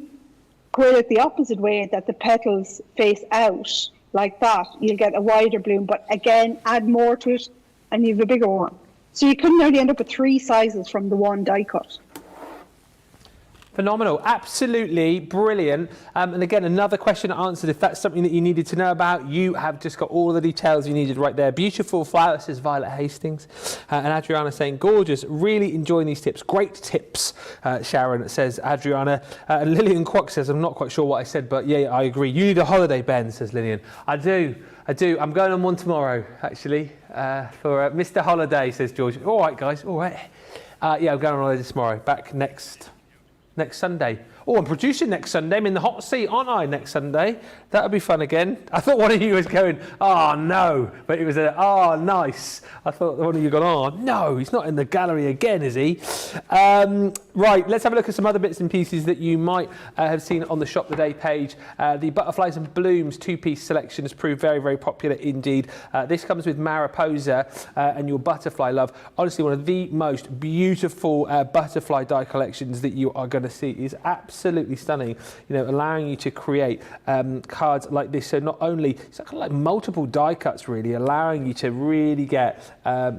quill it the opposite way, that the petals face out like that, you'll get a wider bloom. But again, add more to it and you have a bigger one. So you could nearly end up with 3 sizes from the one die cut. Phenomenal, absolutely brilliant. And again, another question answered. If that's something that you needed to know about, you have just got all the details you needed right there. Beautiful flower, says Violet Hastings. And Adriana saying, gorgeous, really enjoying these tips. Great tips, Sharon, says Adriana. And Lillian Kwok says, I'm not quite sure what I said, but yeah, I agree. You need a holiday, Ben, says Lillian. I do. I'm going on one tomorrow, actually, for Mr. Holiday, says George. All right, guys, all right. Yeah, I'm going on holiday tomorrow. Back next Sunday. Oh, I'm producing next Sunday. I'm in the hot seat, aren't I, next Sunday? That'll be fun again. I thought one of you was going, oh, no. But it was oh, nice. I thought one of you gone, oh, no, he's not in the gallery again, is he? Right, let's have a look at some other bits and pieces that you might have seen on the Shop the Day page. The Butterflies and Blooms two-piece selection has proved very, very popular indeed. This comes with Mariposa and your Butterfly Love. Honestly, one of the most beautiful butterfly die collections that you are going to see. Is absolutely stunning, you know, allowing you to create cards like this. So not only, it's kind of like multiple die cuts really, allowing you to really get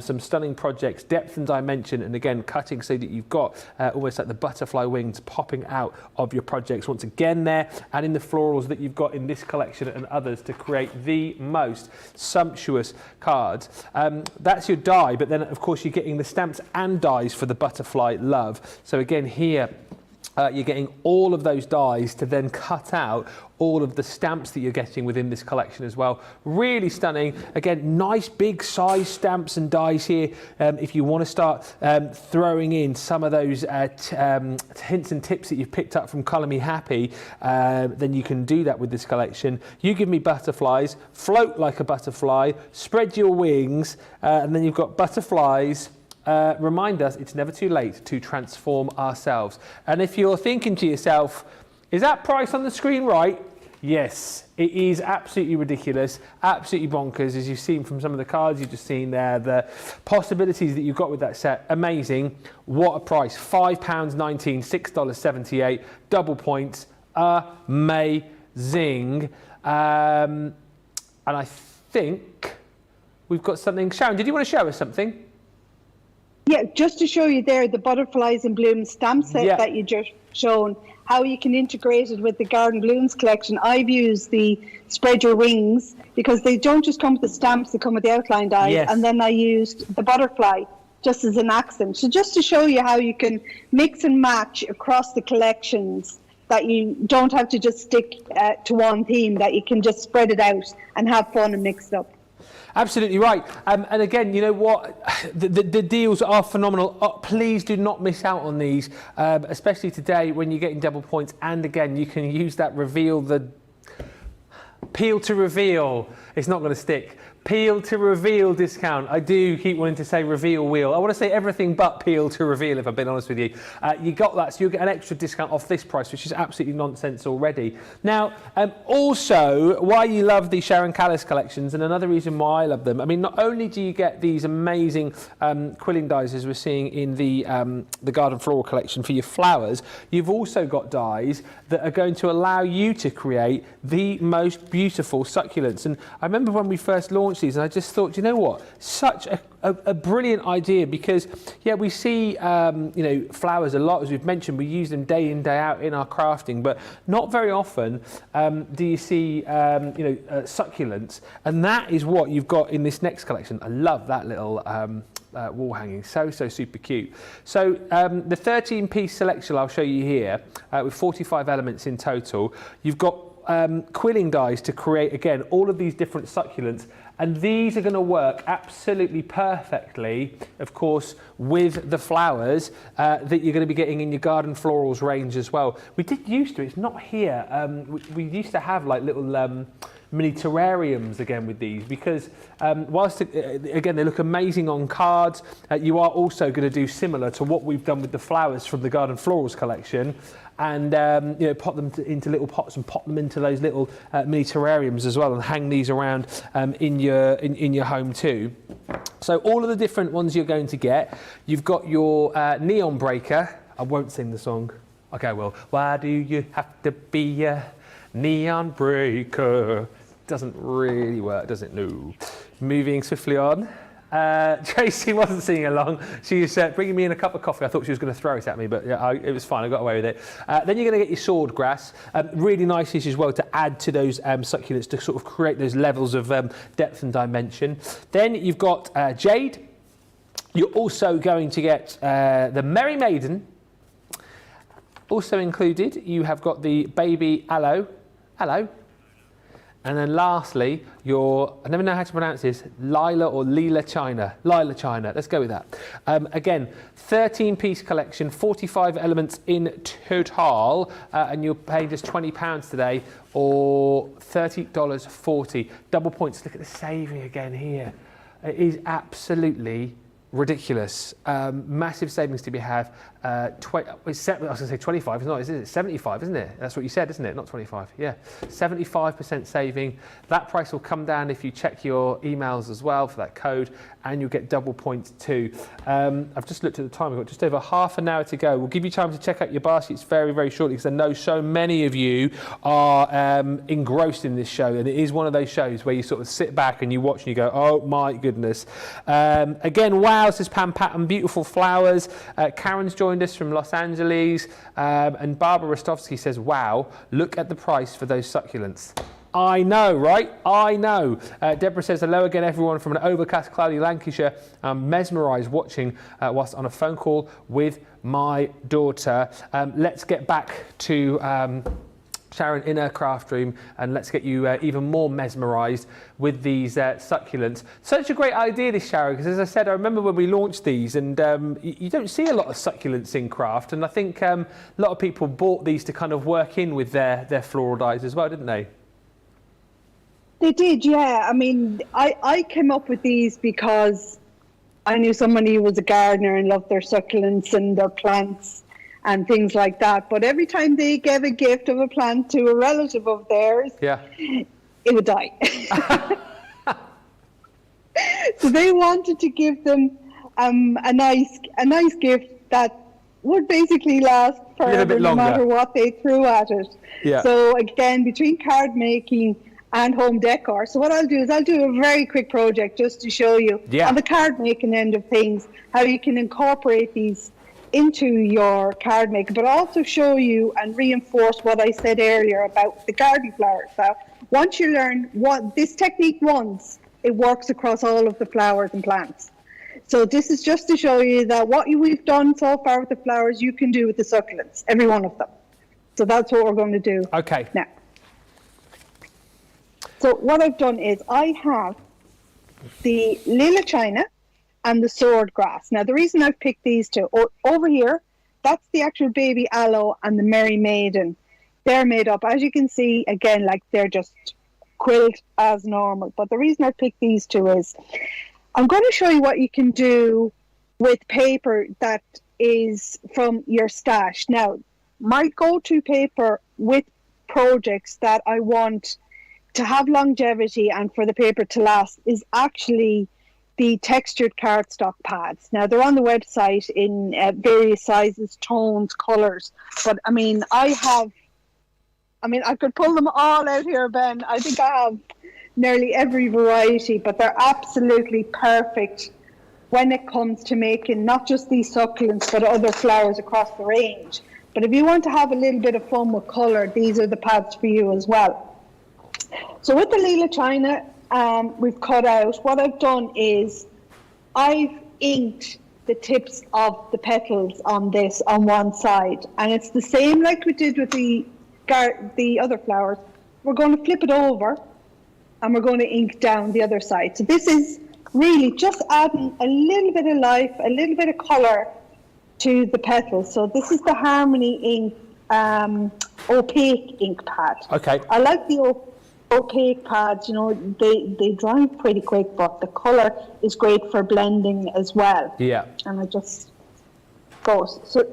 some stunning projects, depth and dimension, and again, cutting so that you've got almost like the butterfly wings popping out of your projects once again there, and in the florals that you've got in this collection and others to create the most sumptuous cards. That's your die, but then of course you're getting the stamps and dies for the Butterfly Love. So again here, you're getting all of those dies to then cut out all of the stamps that you're getting within this collection as well. Really stunning. Again, nice big size stamps and dies here. If you want to start throwing in some of those hints and tips that you've picked up from Colour Me Happy, then you can do that with this collection. You give me butterflies, float like a butterfly, spread your wings, and then you've got butterflies. Remind us it's never too late to transform ourselves. And if you're thinking to yourself, is that price on the screen right? Yes, it is absolutely ridiculous, absolutely bonkers, as you've seen from some of the cards you've just seen there, the possibilities that you've got with that set, amazing. What a price, £5.19, $6.78, double points, amazing. And I think we've got something. Sharon, did you want to show us something? Yeah, just to show you there, the Butterflies and Blooms stamp set that you just shown, how you can integrate it with the Garden Blooms collection. I've used the Spread Your Wings because they don't just come with the stamps, they come with the outline dies. And then I used the butterfly just as an accent. So just to show you how you can mix and match across the collections, that you don't have to just stick to one theme, that you can just spread it out and have fun and mix it up. Absolutely right. And again, you know what? The deals are phenomenal. Please do not miss out on these, especially today when you're getting double points. And again, you can use that peel to reveal. It's not going to stick. Peel to reveal discount. I do keep wanting to say reveal wheel. I want to say everything but peel to reveal, if I've been honest with you. You got that, so you'll get an extra discount off this price, which is absolutely nonsense already. Now, also, why you love the Sharon Callis collections, and another reason why I love them, I mean, not only do you get these amazing quilling dies, as we're seeing in the Garden Floral collection for your flowers, you've also got dies that are going to allow you to create the most beautiful succulents. And I remember when we first launched these, and I just thought, you know what, such a brilliant idea, because yeah, we see you know, flowers a lot, as we've mentioned. We use them day in, day out in our crafting, but not very often do you see you know, succulents, and that is what you've got in this next collection. I love that little wall hanging, so super cute. So the 13-piece selection I'll show you here, with 45 elements in total. You've got quilling dies to create, again, all of these different succulents, and these are going to work absolutely perfectly, of course, with the flowers that you're going to be getting in your Garden Florals range as well. We did used to, it's not here, we used to have like little mini terrariums again with these, because whilst again they look amazing on cards, you are also going to do similar to what we've done with the flowers from the Garden Florals collection, and you know, pop them into little pots and pop them into those little mini terrariums as well, and hang these around in your home too. So all of the different ones you're going to get, you've got your neon breaker. I won't sing the song. Okay, well, why do you have to be a neon breaker? Doesn't really work, does it? No. Moving swiftly on. Tracy wasn't singing along. She's bringing me in a cup of coffee. I thought she was going to throw it at me, but it was fine. I got away with it. Then you're going to get your sword grass. Really nice dish as well to add to those succulents to sort of create those levels of depth and dimension. Then you've got jade. You're also going to get the Merry Maiden. Also included, you have got the baby aloe. And then lastly, I never know how to pronounce this, Lila or Lila China. Lila China, let's go with that. Again, 13-piece collection, 45 elements in total, and you're paying just £20 today, or $30.40. Double points, look at the saving again here. It is absolutely ridiculous. Massive savings to be had. I was going to say 25, it's not, is it? 75, isn't it? That's what you said, isn't it? Not 25. Yeah, 75% saving. That price will come down if you check your emails as well for that code, and you'll get double points too. I've just looked at the time. We've got just over half an hour to go. We'll give you time to check out your baskets very, very shortly, because I know so many of you are engrossed in this show, and it is one of those shows where you sort of sit back and you watch and you go, oh my goodness. Again, wow, says Pam Patton, beautiful flowers. Karen's joined us from Los Angeles, and Barbara Rostovsky says, wow, look at the price for those succulents. I know, right? I know. Deborah says, hello again, everyone, from an overcast, cloudy Lancashire. I'm mesmerised watching whilst on a phone call with my daughter. Let's get back to Sharon in her craft room, and let's get you even more mesmerised with these succulents. Such a great idea, this, Sharon, because as I said, I remember when we launched these, and you don't see a lot of succulents in craft, and I think a lot of people bought these to kind of work in with their floral dyes as well, didn't they? They did, yeah. I mean, I came up with these because I knew somebody who was a gardener and loved their succulents and their plants and things like that. But every time they gave a gift of a plant to a relative of theirs, it would die. So they wanted to give them a nice gift that would basically last forever, no matter what they threw at it. Yeah. So again, between card making and home decor. So what I'll do is I'll do a very quick project just to show you on the card making end of things how you can incorporate these into your card making, but also show you and reinforce what I said earlier about the garden flowers. So once you learn what this technique once, it works across all of the flowers and plants. So this is just to show you that what we've done so far with the flowers, you can do with the succulents, every one of them. So that's what we're going to do now. So what I've done is I have the Lila China and the sword grass. Now, the reason I've picked these two, over here, that's the actual baby aloe and the Merry Maiden. They're made up, as you can see, again, like they're just quilled as normal. But the reason I picked these two is I'm going to show you what you can do with paper that is from your stash. Now, my go-to paper with projects that I want to have longevity and for the paper to last is actually the textured cardstock pads. Now, they're on the website in various sizes, tones, colours. But, I mean, I could pull them all out here, Ben. I think I have nearly every variety, but they're absolutely perfect when it comes to making not just these succulents, but other flowers across the range. But if you want to have a little bit of fun with colour, these are the pads for you as well. So with the Lila China, we've cut out, what I've done is I've inked the tips of the petals on this on one side, and it's the same like we did with the other flowers. We're going to flip it over and we're going to ink down the other side. So this is really just adding a little bit of life, a little bit of colour to the petals. So this is the Harmony ink opaque ink pad. Okay. I like the opaque pads, you know, they dry pretty quick, but the colour is great for blending as well. Yeah. And I just go, so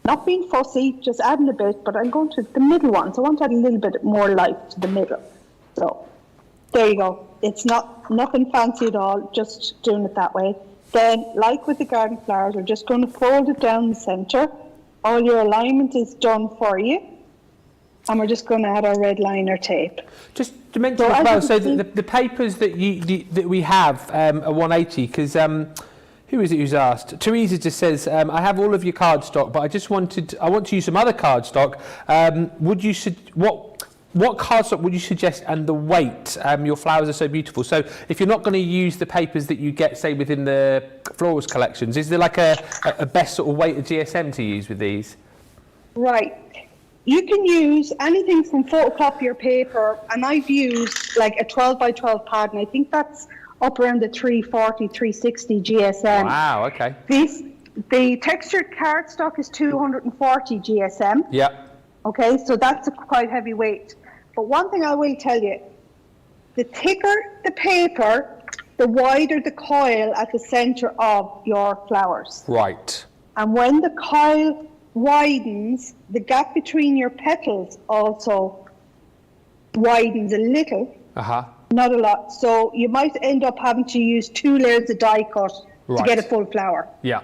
not being fussy, just adding a bit, but I'm going to the middle one. So I want to add a little bit more life to the middle. So there you go. It's nothing fancy at all, just doing it that way. Then, like with the garden flowers, we're just going to fold it down the centre. All your alignment is done for you. And we're just going to add our red liner tape. Just to mention as well, so the papers that that we have are 180, because who is it who's asked? Teresa just says, I have all of your cardstock, but I want to use some other cardstock. What cardstock would you suggest, and the weight? Your flowers are so beautiful. So if you're not going to use the papers that you get, say, within the florals collections, is there like a best sort of weight of GSM to use with these? Right. You can use anything from photocopier paper, and I've used like a 12 by 12 pad, and I think that's up around the 340, 360 GSM. Wow, okay. The textured cardstock is 240 GSM. Yeah. Okay, so that's a quite heavy weight. But one thing I will tell you, the thicker the paper, the wider the coil at the center of your flowers. Right. And when the coil widens, the gap between your petals also widens a little, not a lot. So you might end up having to use 2 layers of die cut to get a full flower. Yeah.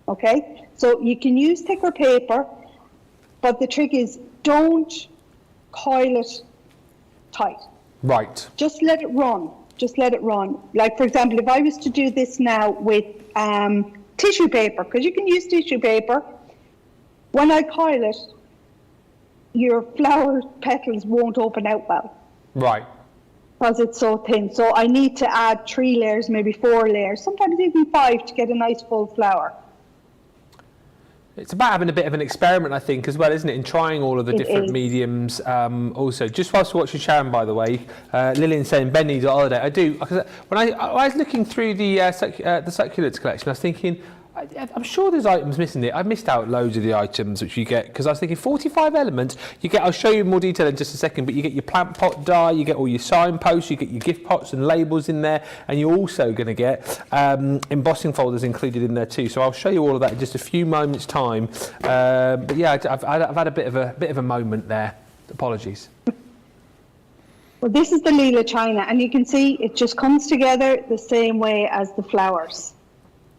Okay, so you can use thicker paper, but the trick is don't coil it tight. Right. Just let it run. Just let it run. Like, for example, if I was to do this now with tissue paper, because you can use tissue paper, when I coil it, your flower petals won't open out well. Right. Because it's so thin. So I need to add 3 layers, maybe 4 layers, sometimes even 5 to get a nice full flower. It's about having a bit of an experiment, I think, as well, isn't it, in trying all of the different mediums. Also, just whilst we're watching Sharon, by the way, Lillian's saying Ben needs a holiday. I do. When I was looking through the Succulents collection, I was thinking, I'm sure there's items missing there. I missed out loads of the items which you get, because I was thinking 45 elements. You get, I'll show you in more detail in just a second, but you get your plant pot die, you get all your signposts, you get your gift pots and labels in there, and you're also going to get embossing folders included in there too. So I'll show you all of that in just a few moments' time. But yeah, I've had a bit of a moment there. Apologies. Well, this is the Lila China, and you can see it just comes together the same way as the flowers.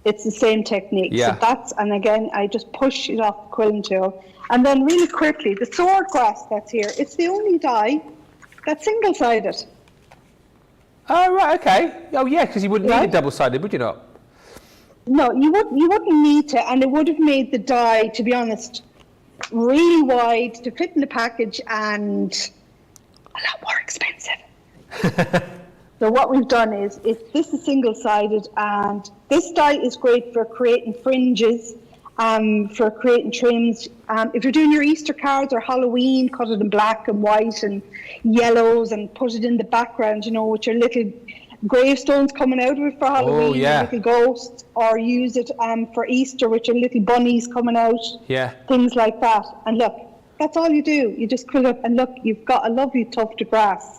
It's the same technique. Yeah. So that's, and again, I just push it off the quilling tool. And then really quickly, the sword grass that's here, it's the only die that's single-sided. Oh, right, okay. Oh, yeah, because you wouldn't need it double-sided, would you not? No, you wouldn't need to, and it would have made the die, to be honest, really wide to fit in the package and a lot more expensive. So what we've done is this is single-sided, and this die is great for creating fringes, for creating trims. If you're doing your Easter cards or Halloween, cut it in black and white and yellows and put it in the background, you know, with your little gravestones coming out of it for Halloween, little ghosts, or use it for Easter with your little bunnies coming out, things like that. And look, that's all you do. You just quill up, and look, you've got a lovely tuft of grass.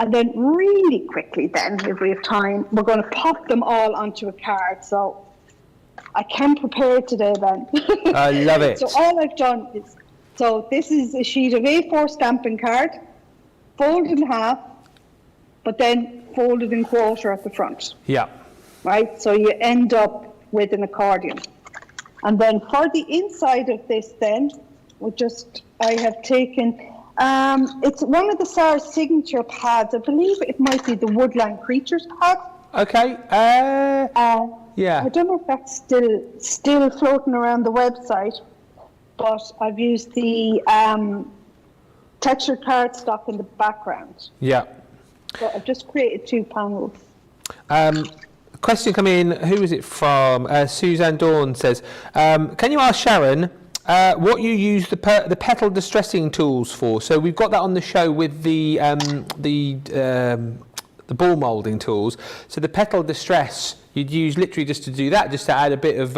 And then really quickly then, if we have time, we're going to pop them all onto a card. So I can prepare today, Ben. I love it. So all I've done is, so this is a sheet of A4 stamping card, folded in half, but then folded in quarter at the front. Yeah. Right, so you end up with an accordion. And then for the inside of this then, I have taken, it's one of the SARS signature pads. I believe it might be the Woodland Creatures pad. Okay. Yeah. I don't know if that's still floating around the website, but I've used the textured cardstock in the background. Yeah. So I've just created 2 panels. Question coming in, who is it from? Suzanne Dawn says, can you ask Sharon what you use the petal distressing tools for? So we've got that on the show with the ball moulding tools. So the petal distress, you'd use literally just to do that, just to add a bit of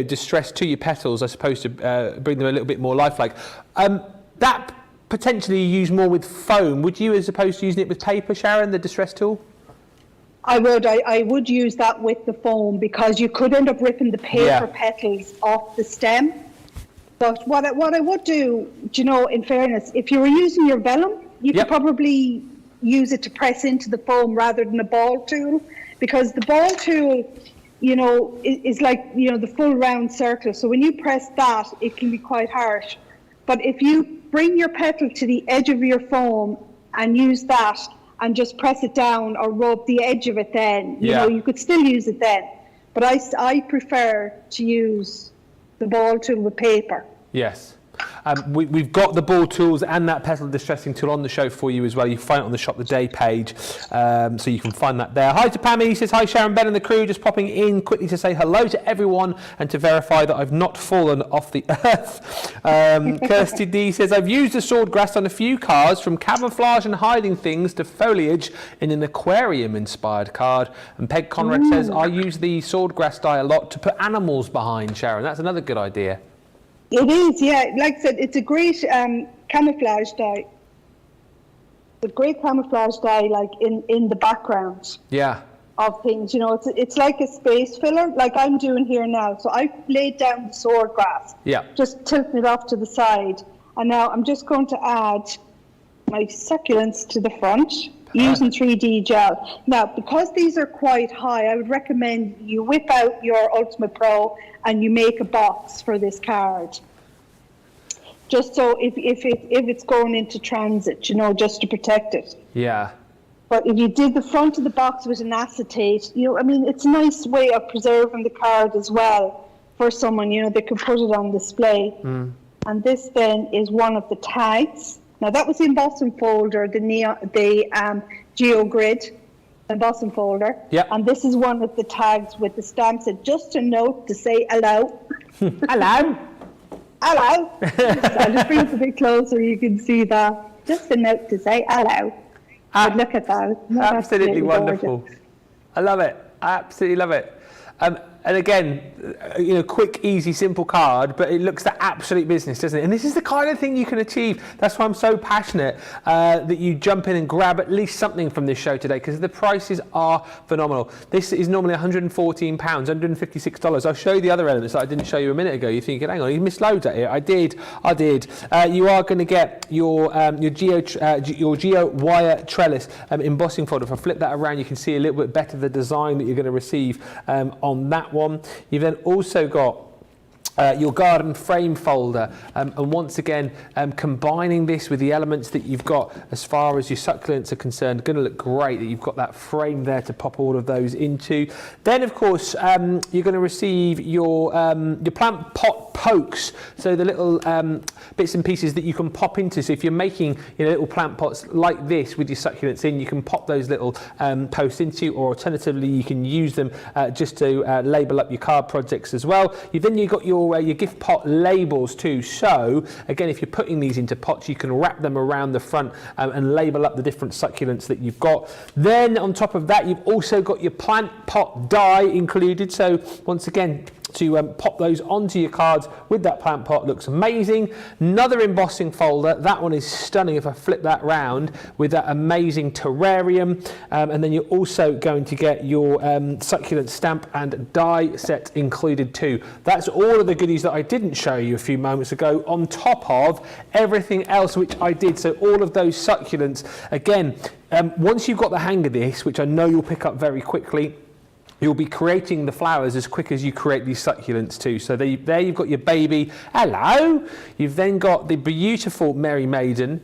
distress to your petals, I suppose, to bring them a little bit more lifelike. That potentially you use more with foam. Would you, as opposed to using it with paper, Sharon, the distress tool? I would use that with the foam, because you could end up ripping the paper petals off the stem. But what I would do, in fairness, if you were using your vellum, you could probably use it to press into the foam rather than a ball tool, because the ball tool, is like, the full round circle. So when you press that, it can be quite harsh. But if you bring your petal to the edge of your foam and use that and just press it down or rub the edge of it then. You know, you could still use it then. But I prefer to use the ball tool with paper. Yes. We've got the ball tools and that petal distressing tool on the show for you as well. You can find it on the Shop the Day page, so you can find that there. Hi to Pammy, he says, hi Sharon, Ben and the crew, just popping in quickly to say hello to everyone and to verify that I've not fallen off the earth. Kirsty D says, I've used the swordgrass on a few cards, from camouflage and hiding things to foliage in an aquarium inspired card. And Peg Conrad says, I use the swordgrass dye a lot to put animals behind, Sharon. That's another good idea. It is, yeah. Like I said, it's a great camouflage dye. It's a great camouflage dye, like in the background. Yeah. Of things, you know, it's like a space filler, like I'm doing here now. So I've laid down the swordgrass. Yeah. Just tilting it off to the side, and now I'm just going to add my succulents to the front using 3D gel. Now, because these are quite high, I would recommend you whip out your Ultimate Pro and you make a box for this card. Just so if it's going into transit, you know, just to protect it. Yeah. But if you did the front of the box with an acetate, you know, I mean, it's a nice way of preserving the card as well for someone, you know, they could put it on display. And this then is one of the tags. Now that was the embossing folder, the GeoGrid embossing folder. Yeah. And this is one of the tags with the stamps. Just a note to say hello. Hello. Hello. So I'll just bring it a bit closer, you can see that. Just a note to say hello. But look at that. Absolutely wonderful. Gorgeous. I love it. I absolutely love it. And again, you know, quick, easy, simple card, but it looks the absolute business, doesn't it? And this is the kind of thing you can achieve. That's why I'm so passionate that you jump in and grab at least something from this show today, because the prices are phenomenal. This is normally £114, $156. I'll show you the other elements that I didn't show you a minute ago. You're thinking, hang on, you missed loads at here. I did. You are going to get your Geo wire trellis embossing folder. If I flip that around, you can see a little bit better the design that you're going to receive on that one. You've then also got your garden frame folder, and once again combining this with the elements that you've got as far as your succulents are concerned, going to look great that you've got that frame there to pop all of those into. Then of course you're going to receive your plant pot pokes, so the little bits and pieces that you can pop into. So if you're making, you know, little plant pots like this with your succulents in, you can pop those little posts into, or alternatively you can use them just to label up your card projects as well. You've got your gift pot labels too. So again, if you're putting these into pots, you can wrap them around the front and label up the different succulents that you've got. Then on top of that, you've also got your plant pot die included. So once again, to pop those onto your cards with that plant pot looks amazing. Another embossing folder, that one is stunning if I flip that round, with that amazing terrarium, and then you're also going to get your succulent stamp and die set included too. That's all of the goodies that I didn't show you a few moments ago, on top of everything else which I did. So all of those succulents, again, once you've got the hang of this, which I know you'll pick up very quickly, you'll be creating the flowers as quick as you create these succulents too. So there you've got your baby, hello. You've then got the beautiful Merry Maiden.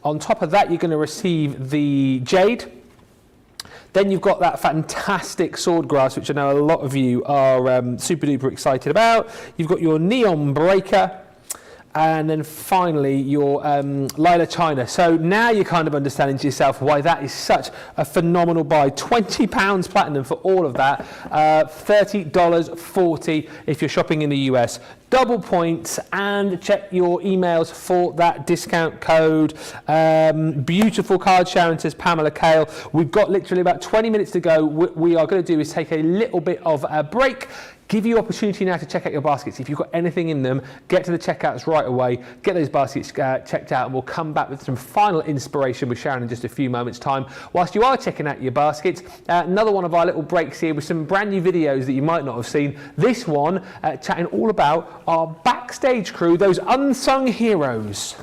On top of that, you're going to receive the jade. Then you've got that fantastic swordgrass, which I know a lot of you are super duper excited about. You've got your neon breaker. And then finally your Lila China. So now you're kind of understanding to yourself why that is such a phenomenal buy. £20 platinum for all of that. $30.40 if you're shopping in the US. Double points, and check your emails for that discount code. Beautiful card, Sharon, says Pamela Kale. We've got literally about 20 minutes to go. What we are going to do is take a little bit of a break. Give you opportunity now to check out your baskets. If you've got anything in them, get to the checkouts right away. Get those baskets checked out, and we'll come back with some final inspiration with Sharon in just a few moments' time. Whilst you are checking out your baskets, another one of our little breaks here with some brand new videos that you might not have seen. This one chatting all about our backstage crew, those unsung heroes.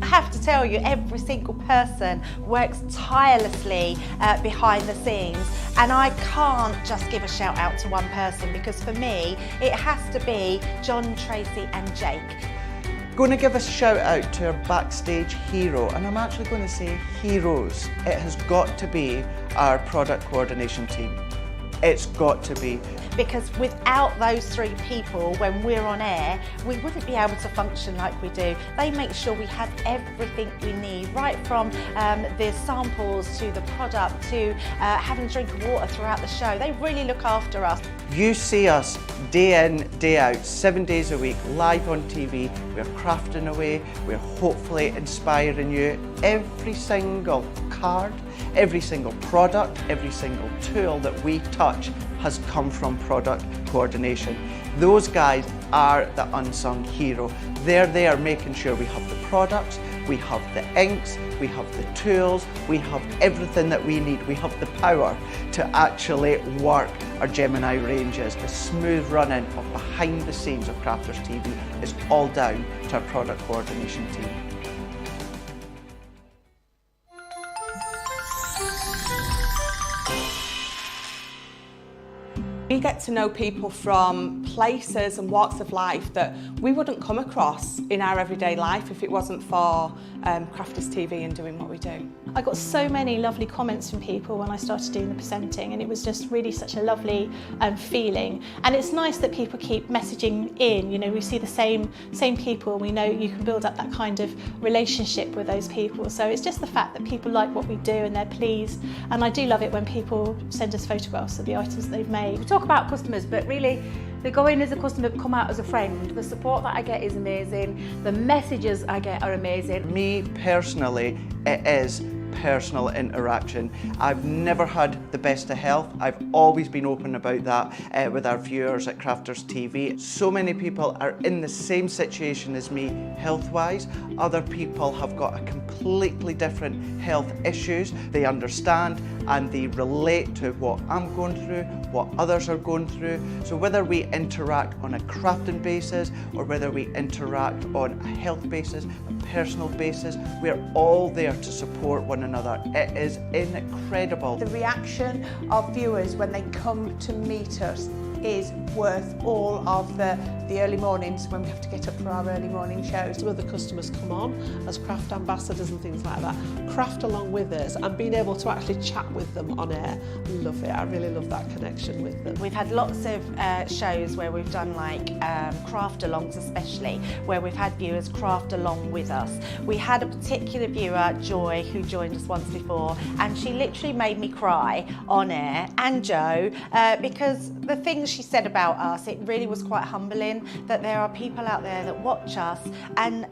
I have to tell you, every single person works tirelessly behind the scenes, and I can't just give a shout out to one person, because for me it has to be John, Tracy and Jake. going to give a shout out to our backstage hero, and I'm actually going to say heroes. It has got to be our product coordination team. It's got to be. Because without those 3 people, when we're on air, we wouldn't be able to function like we do. They make sure we have everything we need, right from the samples to the product to having a drink of water throughout the show. They really look after us. You see us day in, day out, 7 days a week, live on TV. We're crafting away, we're hopefully inspiring you. Every single card, every single product, every single tool that we touch has come from product coordination. Those guys are the unsung hero. They're there making sure we have the products, we have the inks, we have the tools, we have everything that we need. We have the power to actually work our Gemini ranges. The smooth running of behind the scenes of Crafters TV is all down to our product coordination team. We get to know people from places and walks of life that we wouldn't come across in our everyday life if it wasn't for Crafters TV and doing what we do. I got so many lovely comments from people when I started doing the presenting, and it was just really such a lovely feeling. And it's nice that people keep messaging in. You know, we see the same people. We know you can build up that kind of relationship with those people. So it's just the fact that people like what we do and they're pleased. And I do love it when people send us photographs of the items that they've made. We talk about customers, but really they go in as a customer, come out as a friend. The support that I get is amazing. The messages I get are amazing. Me personally, it is personal interaction. I've never had the best of health. I've always been open about that with our viewers at Crafters TV. So many people are in the same situation as me health-wise. Other people have got a completely different health issues. They understand and they relate to what I'm going through, what others are going through. So whether we interact on a crafting basis or whether we interact on a health basis, a personal basis, we're all there to support one another. It is incredible. The reaction of viewers when they come to meet us is worth all of the early mornings when we have to get up for our early morning shows. Some of the customers come on as craft ambassadors and things like that, craft along with us, and being able to actually chat with them on air. I love it. I really love that connection with them. We've had lots of shows where we've done like craft alongs, especially where we've had viewers craft along with us. We had a particular viewer, Joy, who joined us once before, and she literally made me cry on air, and Joe, because the things she said about us, it really was quite humbling that there are people out there that watch us and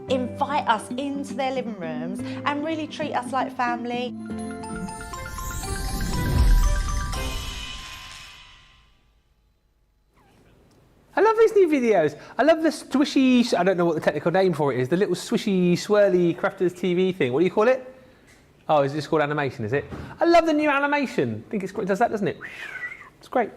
invite us into their living rooms and really treat us like family. I love these new videos. I love the swishy, I don't know what the technical name for it is, the little swishy, swirly Crafters TV thing. What do you call it? Oh, is it just called animation, is it? I love the new animation. I think it's great. It does that, doesn't it? It's great.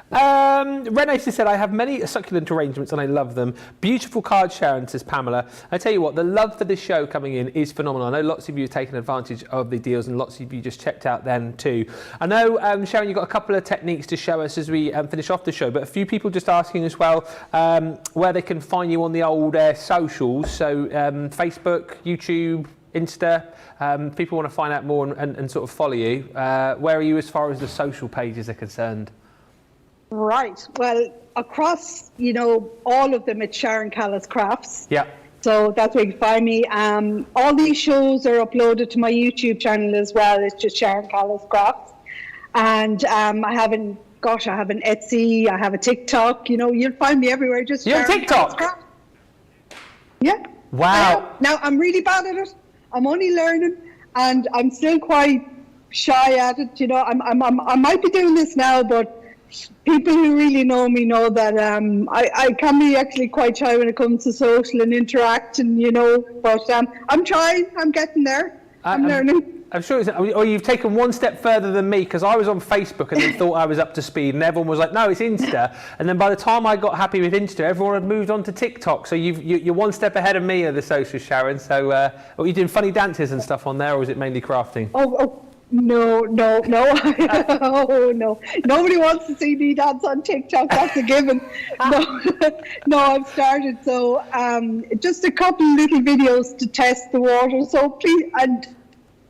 Renee just said, I have many succulent arrangements and I love them. Beautiful card, Sharon, says Pamela. I tell you what, the love for this show coming in is phenomenal. I know lots of you have taken advantage of the deals and lots of you just checked out then too. I know, Sharon, you've got a couple of techniques to show us as we finish off the show, but a few people just asking as well where they can find you on the old socials. So Facebook, YouTube, Insta. People want to find out more and sort of follow you. Where are you as far as the social pages are concerned? Right. Well, across, you know, all of them, it's Sharon Callis Crafts. Yeah. So that's where you can find me. All these shows are uploaded to my YouTube channel as well. It's just Sharon Callis Crafts. And I have an Etsy, I have a TikTok. You know, you'll find me everywhere. Just You're on TikTok? Yeah. Wow. Now, I'm really bad at it. I'm only learning, and I'm still quite shy at it. You know, I might be doing this now, but people who really know me know that I can be actually quite shy when it comes to social and interaction, you know, but I'm trying, I'm getting there, I'm learning. I'm sure or you've taken one step further than me, because I was on Facebook and then thought I was up to speed and everyone was like, no, it's Insta. And then by the time I got happy with Insta, everyone had moved on to TikTok. So you're one step ahead of me of the socials, Sharon. So are you doing funny dances and stuff on there, or is it mainly crafting? No. Oh, no. Nobody wants to see me dance on TikTok. That's a given. No, I've started. So just a couple little videos to test the water. So please, and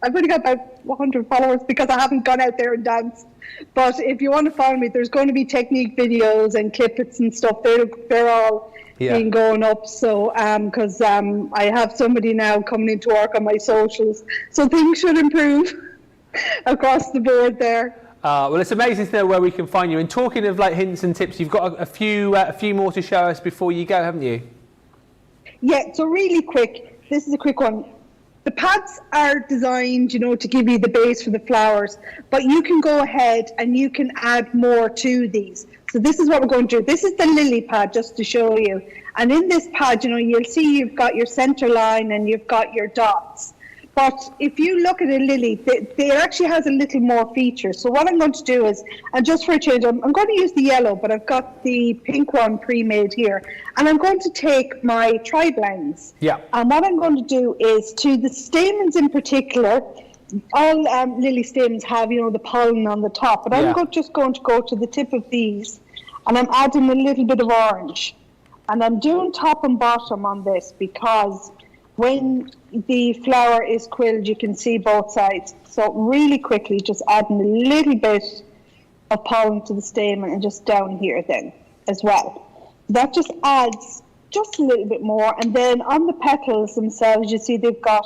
I've only got about 100 followers because I haven't gone out there and danced. But if you want to follow me, there's going to be technique videos and clippets and stuff. They're all been going up. So because I have somebody now coming in to work on my socials. So things should improve across the board there. Well, it's amazing to know where we can find you. And talking of like hints and tips, you've got a few more to show us before you go, haven't you? Yeah, so really quick, this is a quick one. The pads are designed, you know, to give you the base for the flowers, but you can go ahead and you can add more to these. So this is what we're going to do. This is the lily pad, just to show you. And in this pad, you know, you'll see you've got your center line and you've got your dots. But if you look at a lily, it actually has a little more features. So what I'm going to do is, and just for a change, I'm going to use the yellow, but I've got the pink one pre-made here. And I'm going to take my tri-blends. Yeah. And what I'm going to do is, to the stamens in particular, all lily stamens have, you know, the pollen on the top. But I'm just going to go to the tip of these, and I'm adding a little bit of orange. And I'm doing top and bottom on this because when the flower is quilled, you can see both sides. So really quickly, just adding a little bit of pollen to the stamen and just down here then as well. That just adds just a little bit more. And then on the petals themselves, you see they've got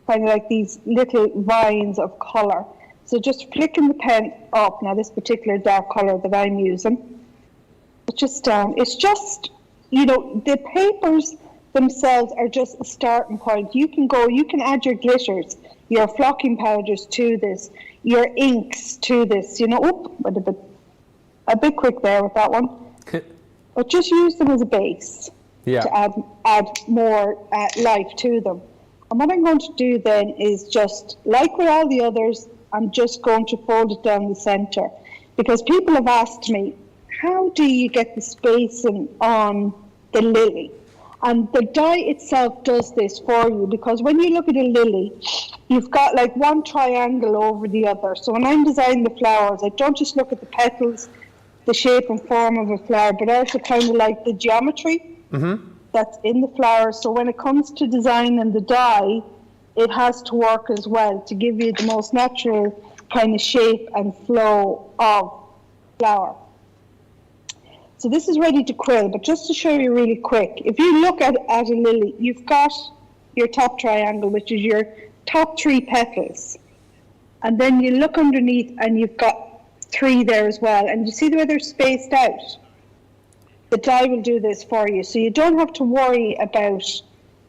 kind of like these little vines of colour. So just flicking the pen up, now this particular dark colour that I'm using, it's just down. It's just, you know, the papers themselves are just a starting point. You can add your glitters, your flocking powders to this, your inks to this, you know. A bit quick there with that one. But just use them as a base to add more life to them. And what I'm going to do then is just, like with all the others, I'm just going to fold it down the centre. Because people have asked me, how do you get the spacing on the lily? And the dye itself does this for you, because when you look at a lily, you've got like one triangle over the other. So when I'm designing the flowers, I don't just look at the petals, the shape and form of a flower, but also kind of like the geometry that's in the flower. So when it comes to design and the dye, it has to work as well to give you the most natural kind of shape and flow of flower. So this is ready to quill, but just to show you really quick, if you look at a lily, you've got your top triangle, which is your top 3 petals. And then you look underneath and you've got 3 there as well. And you see the way they're spaced out? The dye will do this for you. So you don't have to worry about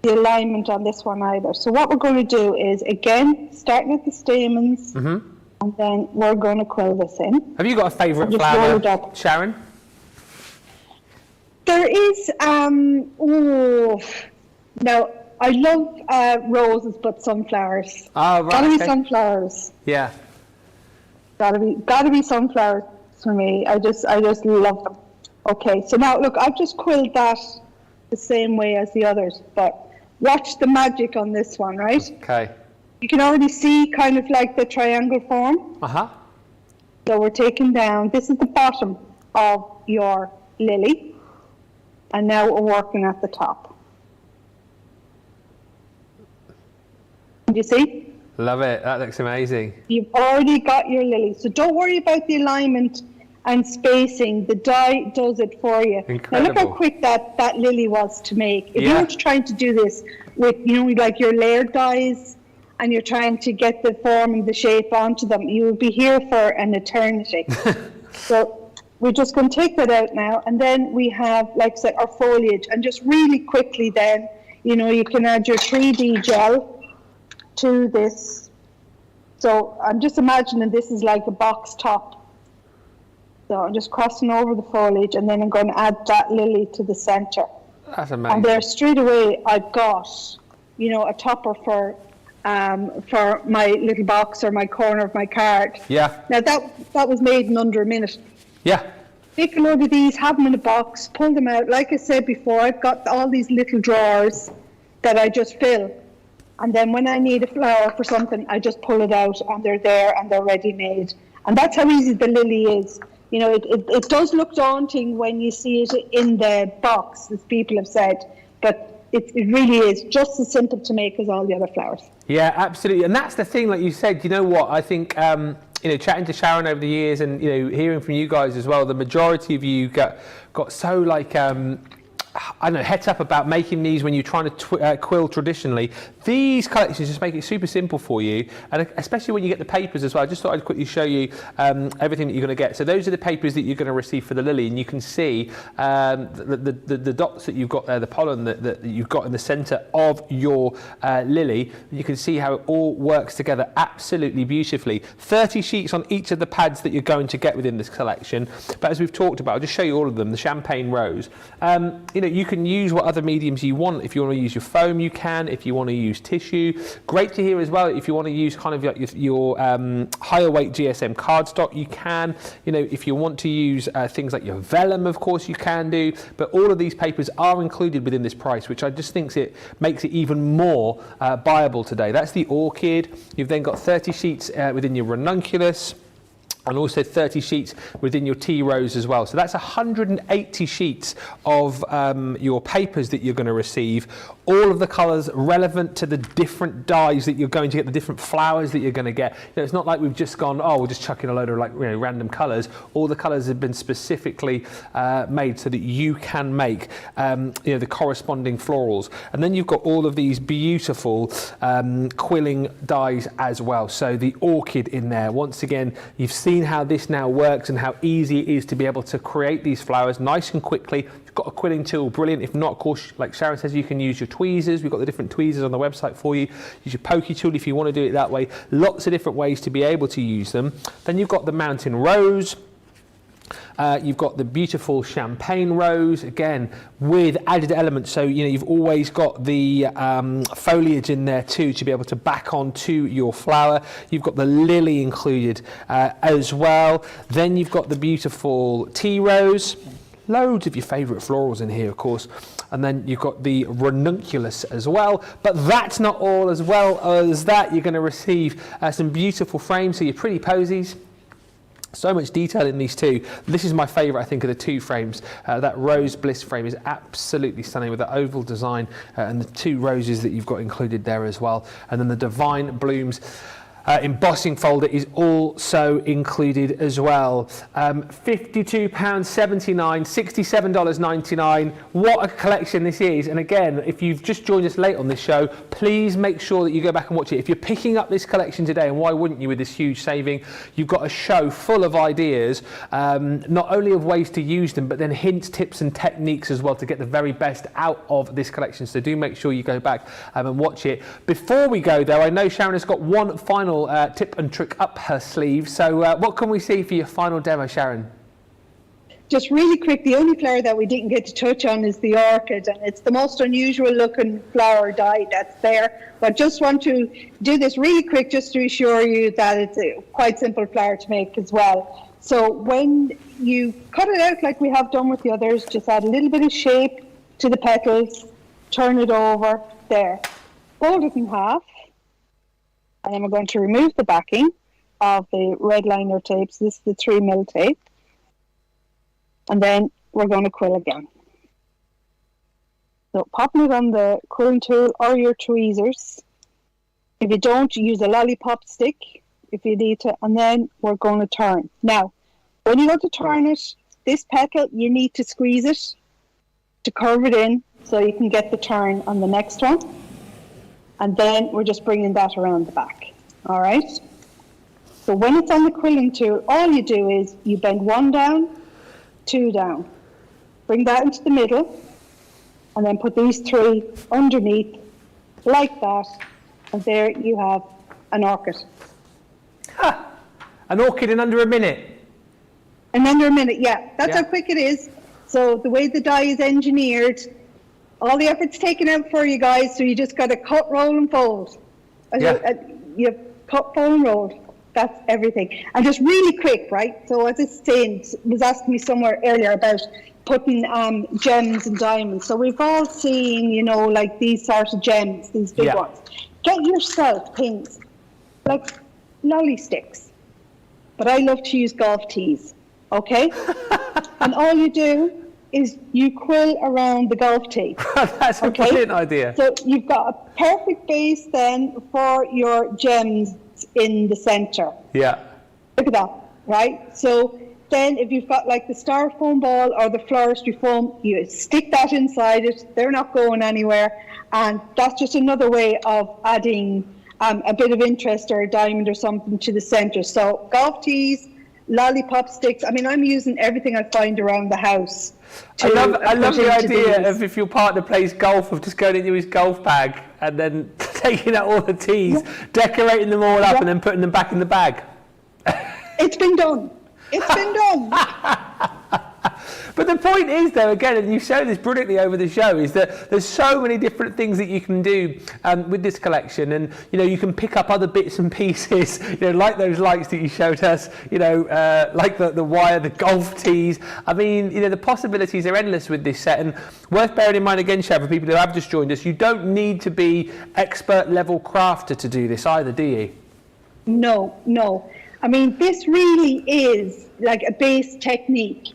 the alignment on this one either. So what we're going to do is, again, starting at the stamens, and then we're going to quill this in. Have you got a favourite flower, Sharon? There is, no, I love roses, but sunflowers. Oh, right. Gotta be sunflowers. Yeah. Gotta be sunflowers for me. I just love them. Okay, so now look, I've just quilled that the same way as the others, but watch the magic on this one, right? Okay. You can already see kind of like the triangle form. So we're taking down, this is the bottom of your lily. And now we're working at the top. Do you see? Love it. That looks amazing. You've already got your lily. So don't worry about the alignment and spacing. The dye does it for you. Incredible. Now look how quick that lily was to make. If you were trying to do this with, you know, like your layered dyes, and you're trying to get the form and the shape onto them, you would be here for an eternity. So we're just going to take that out now, and then we have, like I said, our foliage. And just really quickly then, you know, you can add your 3D gel to this. So I'm just imagining this is like a box top. So I'm just crossing over the foliage, and then I'm going to add that lily to the centre. That's amazing. And there straight away I've got, you know, a topper for my little box or my corner of my card. Yeah. Now that was made in under a minute. Yeah. Take a load of these, have them in a box, pull them out. Like I said before, I've got all these little drawers that I just fill. And then when I need a flower for something, I just pull it out and they're there and they're ready made. And that's how easy the lily is. You know, it does look daunting when you see it in the box, as people have said, but it really is just as simple to make as all the other flowers. Yeah, absolutely. And that's the thing, like you said, you know what, I think, you know, chatting to Sharon over the years and, you know, hearing from you guys as well, the majority of you got so like, I don't know, heads up about making these when you're trying to quill traditionally. These collections just make it super simple for you, and especially when you get the papers as well. I just thought I'd quickly show you everything that you're going to get. So those are the papers that you're going to receive for the lily, and you can see the dots that you've got there, the pollen that you've got in the centre of your lily. You can see how it all works together absolutely beautifully. 30 sheets on each of the pads that you're going to get within this collection. But as we've talked about, I'll just show you all of them. The champagne rose. You know, you can use what other mediums you want. If you want to use your foam, you can. If you want to use tissue, great to hear as well. If you want to use kind of like your higher weight GSM cardstock, you can. You know, if you want to use things like your vellum, of course you can do. But all of these papers are included within this price, which I just think makes it even more buyable today. That's the Orchid. You've then got 30 sheets within your ranunculus, and also 30 sheets within your tea rose as well. So that's 180 sheets of your papers that you're going to receive. All of the colours relevant to the different dyes that you're going to get, the different flowers that you're going to get. You know, it's not like we've just gone, oh, we'll just chuck in a load of like, you know, random colours. All the colours have been specifically made so that you can make you know, the corresponding florals. And then you've got all of these beautiful quilling dyes as well. So the Orchid in there. Once again, you've seen how this now works and how easy it is to be able to create these flowers nice and quickly. You've got a quilling tool, brilliant. If not, of course, like Sharon says, you can use your tweezers. We've got the different tweezers on the website for you. Use your pokey tool if you want to do it that way. Lots of different ways to be able to use them. Then you've got the mountain rose. You've got the beautiful champagne rose, again, with added elements. So, you know, you've always got the foliage in there too to be able to back onto your flower. You've got the lily included as well. Then you've got the beautiful tea rose. Loads of your favourite florals in here, of course. And then you've got the ranunculus as well. But that's not all. As well as that, you're going to receive some beautiful frames, so your pretty posies. So much detail in these two. This is my favourite, I think, of the two frames. That Rose Bliss frame is absolutely stunning with the oval design and the two roses that you've got included there as well. And then the Divine Blooms embossing folder is also included as well. £52.79, $67.99. What a collection this is. And again, if you've just joined us late on this show, please make sure that you go back and watch it. If you're picking up this collection today, and why wouldn't you with this huge saving, you've got a show full of ideas, not only of ways to use them, but then hints, tips and techniques as well to get the very best out of this collection. So do make sure you go back and watch it. Before we go though, I know Sharon has got one final tip and trick up her sleeve. So what can we see for your final demo, Sharon? Just really quick, the only flower that we didn't get to touch on is the Orchid, and it's the most unusual looking flower dye that's there. But just want to do this really quick just to assure you that it's a quite simple flower to make as well. So when you cut it out like we have done with the others, just add a little bit of shape to the petals, turn it over, there. Fold it in half. And then we're going to remove the backing of the red liner tape. So this is the 3mm tape. And then we're going to quill again. So popping it on the quilling tool or your tweezers. If you don't, use a lollipop stick if you need to. And then we're going to turn. Now, when you go to turn it, this petal, you need to squeeze it to curve it in so you can get the turn on the next one. And then we're just bringing that around the back. All right? So when it's on the quilling tool, all you do is you bend one down, two down. Bring that into the middle, and then put these three underneath, like that. And there you have an orchid. Ha! An orchid in under a minute? In under a minute, yeah. That's how quick it is. So the way the dye is engineered, all the effort's taken out for you guys, so you just got to cut, roll and fold. You cut, fold and roll. That's everything. And just really quick, right? So as I was asking me somewhere earlier about putting gems and diamonds. So we've all seen, you know, like these sort of gems, these big ones. get yourself things like lolly sticks. But I love to use golf tees, okay? And all you do is you quill around the golf tee. That's a brilliant idea. So you've got a perfect base then for your gems in the centre. Yeah. Look at that, right? So then if you've got like the styrofoam ball or the floristry foam, you stick that inside it. They're not going anywhere. And that's just another way of adding a bit of interest or a diamond or something to the centre. So golf tees, lollipop sticks. I mean, I'm using everything I find around the house. I love the idea of if your partner plays golf, of just going into his golf bag and then taking out all the tees, decorating them all up and then putting them back in the bag. It's been done. It's been done. But the point is, though, again, and you show this brilliantly over the show, is that there's so many different things that you can do with this collection, and you can pick up other bits and pieces, like those lights that you showed us, like the wire, the golf tees. I mean, the possibilities are endless with this set, and worth bearing in mind again, Sharon, for people who have just joined us, you don't need to be expert level crafter to do this either, do you? No. I mean, this really is like a base technique.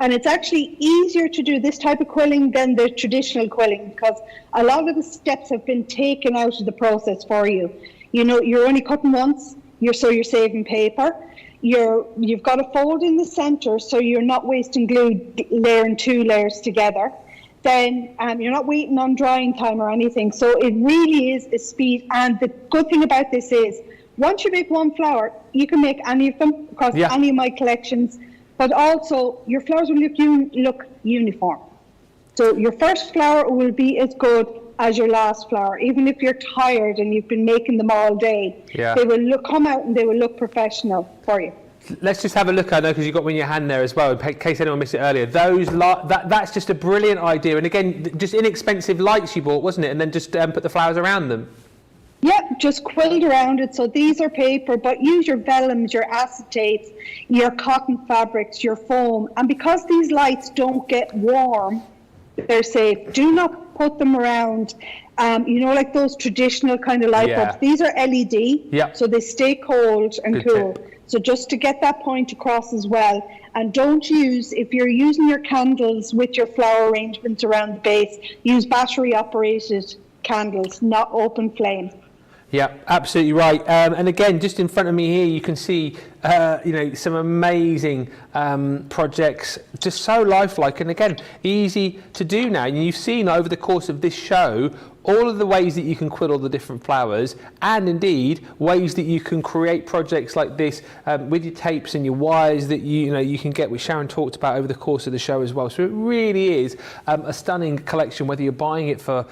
And it's actually easier to do this type of quilling than the traditional quilling, because a lot of the steps have been taken out of the process for you. You're only cutting once, you're saving paper. You've got a fold in the center, so you're not wasting glue layering 2 layers together. Then you're not waiting on drying time or anything. So it really is a speed. And the good thing about this is, once you make one flower, you can make any of them across any of my collections. But also, your flowers will look uniform. So your first flower will be as good as your last flower. Even if you're tired and you've been making them all day, they will come out and they will look professional for you. Let's just have a look, I know, because you've got one in your hand there as well, in case anyone missed it earlier. That's just a brilliant idea. And again, just inexpensive lights you bought, wasn't it? And then just put the flowers around them. Yep, just quilled around it. So these are paper, but use your vellums, your acetates, your cotton fabrics, your foam. And because these lights don't get warm, they're safe. Do not put them around, like those traditional kind of light bulbs. These are LED, so they stay cold and cool. So just to get that point across as well. And don't use, if you're using your candles with your flower arrangements around the base, use battery operated candles, not open flame. Yeah, absolutely right. And again, just in front of me here, you can see, some amazing projects, just so lifelike, and again, easy to do now. And you've seen over the course of this show all of the ways that you can quill all the different flowers, and indeed ways that you can create projects like this with your tapes and your wires that you can get, which Sharon talked about over the course of the show as well. So it really is a stunning collection, whether you're buying it for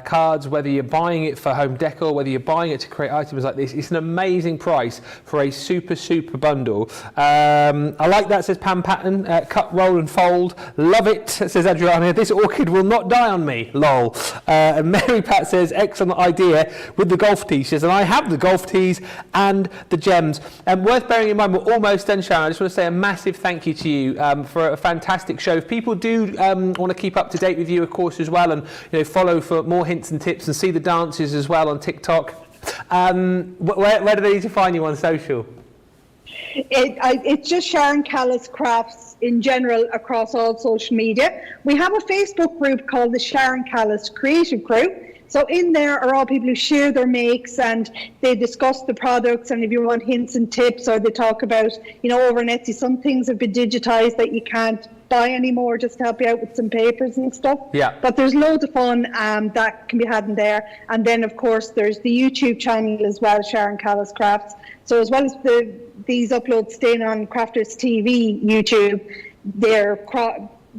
cards, whether you're buying it for home decor, whether you're buying it to create items like this. It's an amazing price for a super bundle. I like that, says Pam Patton. Cut, roll and fold. Love it, says Adriana. This orchid will not die on me, lol. And Mary Pat says, excellent idea with the golf tees. She says, and I have the golf tees and the gems. Worth bearing in mind, we're almost done, Sharon. I just want to say a massive thank you to you for a fantastic show. If people do want to keep up to date with you, of course, as well, and follow for more hints and tips and see the dances as well on TikTok, where do they need to find you on social? It's just Sharon Callis Crafts in general across all social media. We have a Facebook group called the Sharon Callis Creative Crew. So in there are all people who share their makes and they discuss the products, and if you want hints and tips, or they talk about, over on Etsy, some things have been digitized that you can't buy anymore, just to help you out with some papers and stuff. Yeah. But there's loads of fun that can be had in there. And then, of course, there's the YouTube channel as well, Sharon Callis Crafts. So as well as these uploads staying on Crafters TV YouTube, they're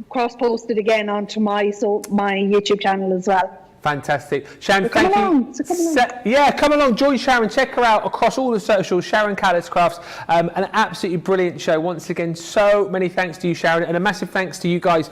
cross-posted again onto my YouTube channel as well. Fantastic. Sharon, thank you. Come along, join Sharon, check her out across all the socials, Sharon Callis Crafts. An absolutely brilliant show. Once again, so many thanks to you, Sharon, and a massive thanks to you guys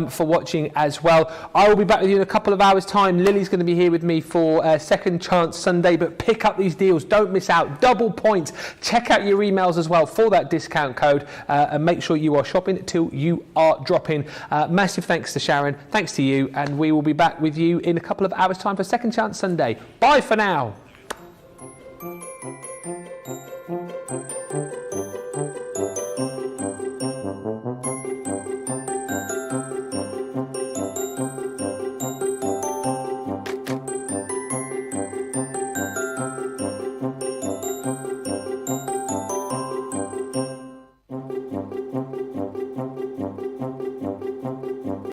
for watching as well. I will be back with you in a couple of hours' time. Lily's going to be here with me for Second Chance Sunday, but pick up these deals. Don't miss out. Double points. Check out your emails as well for that discount code, and make sure you are shopping till you are dropping. Massive thanks to Sharon. Thanks to you, and we will be back with you in a couple of hours' time for Second Chance Sunday. Bye for now.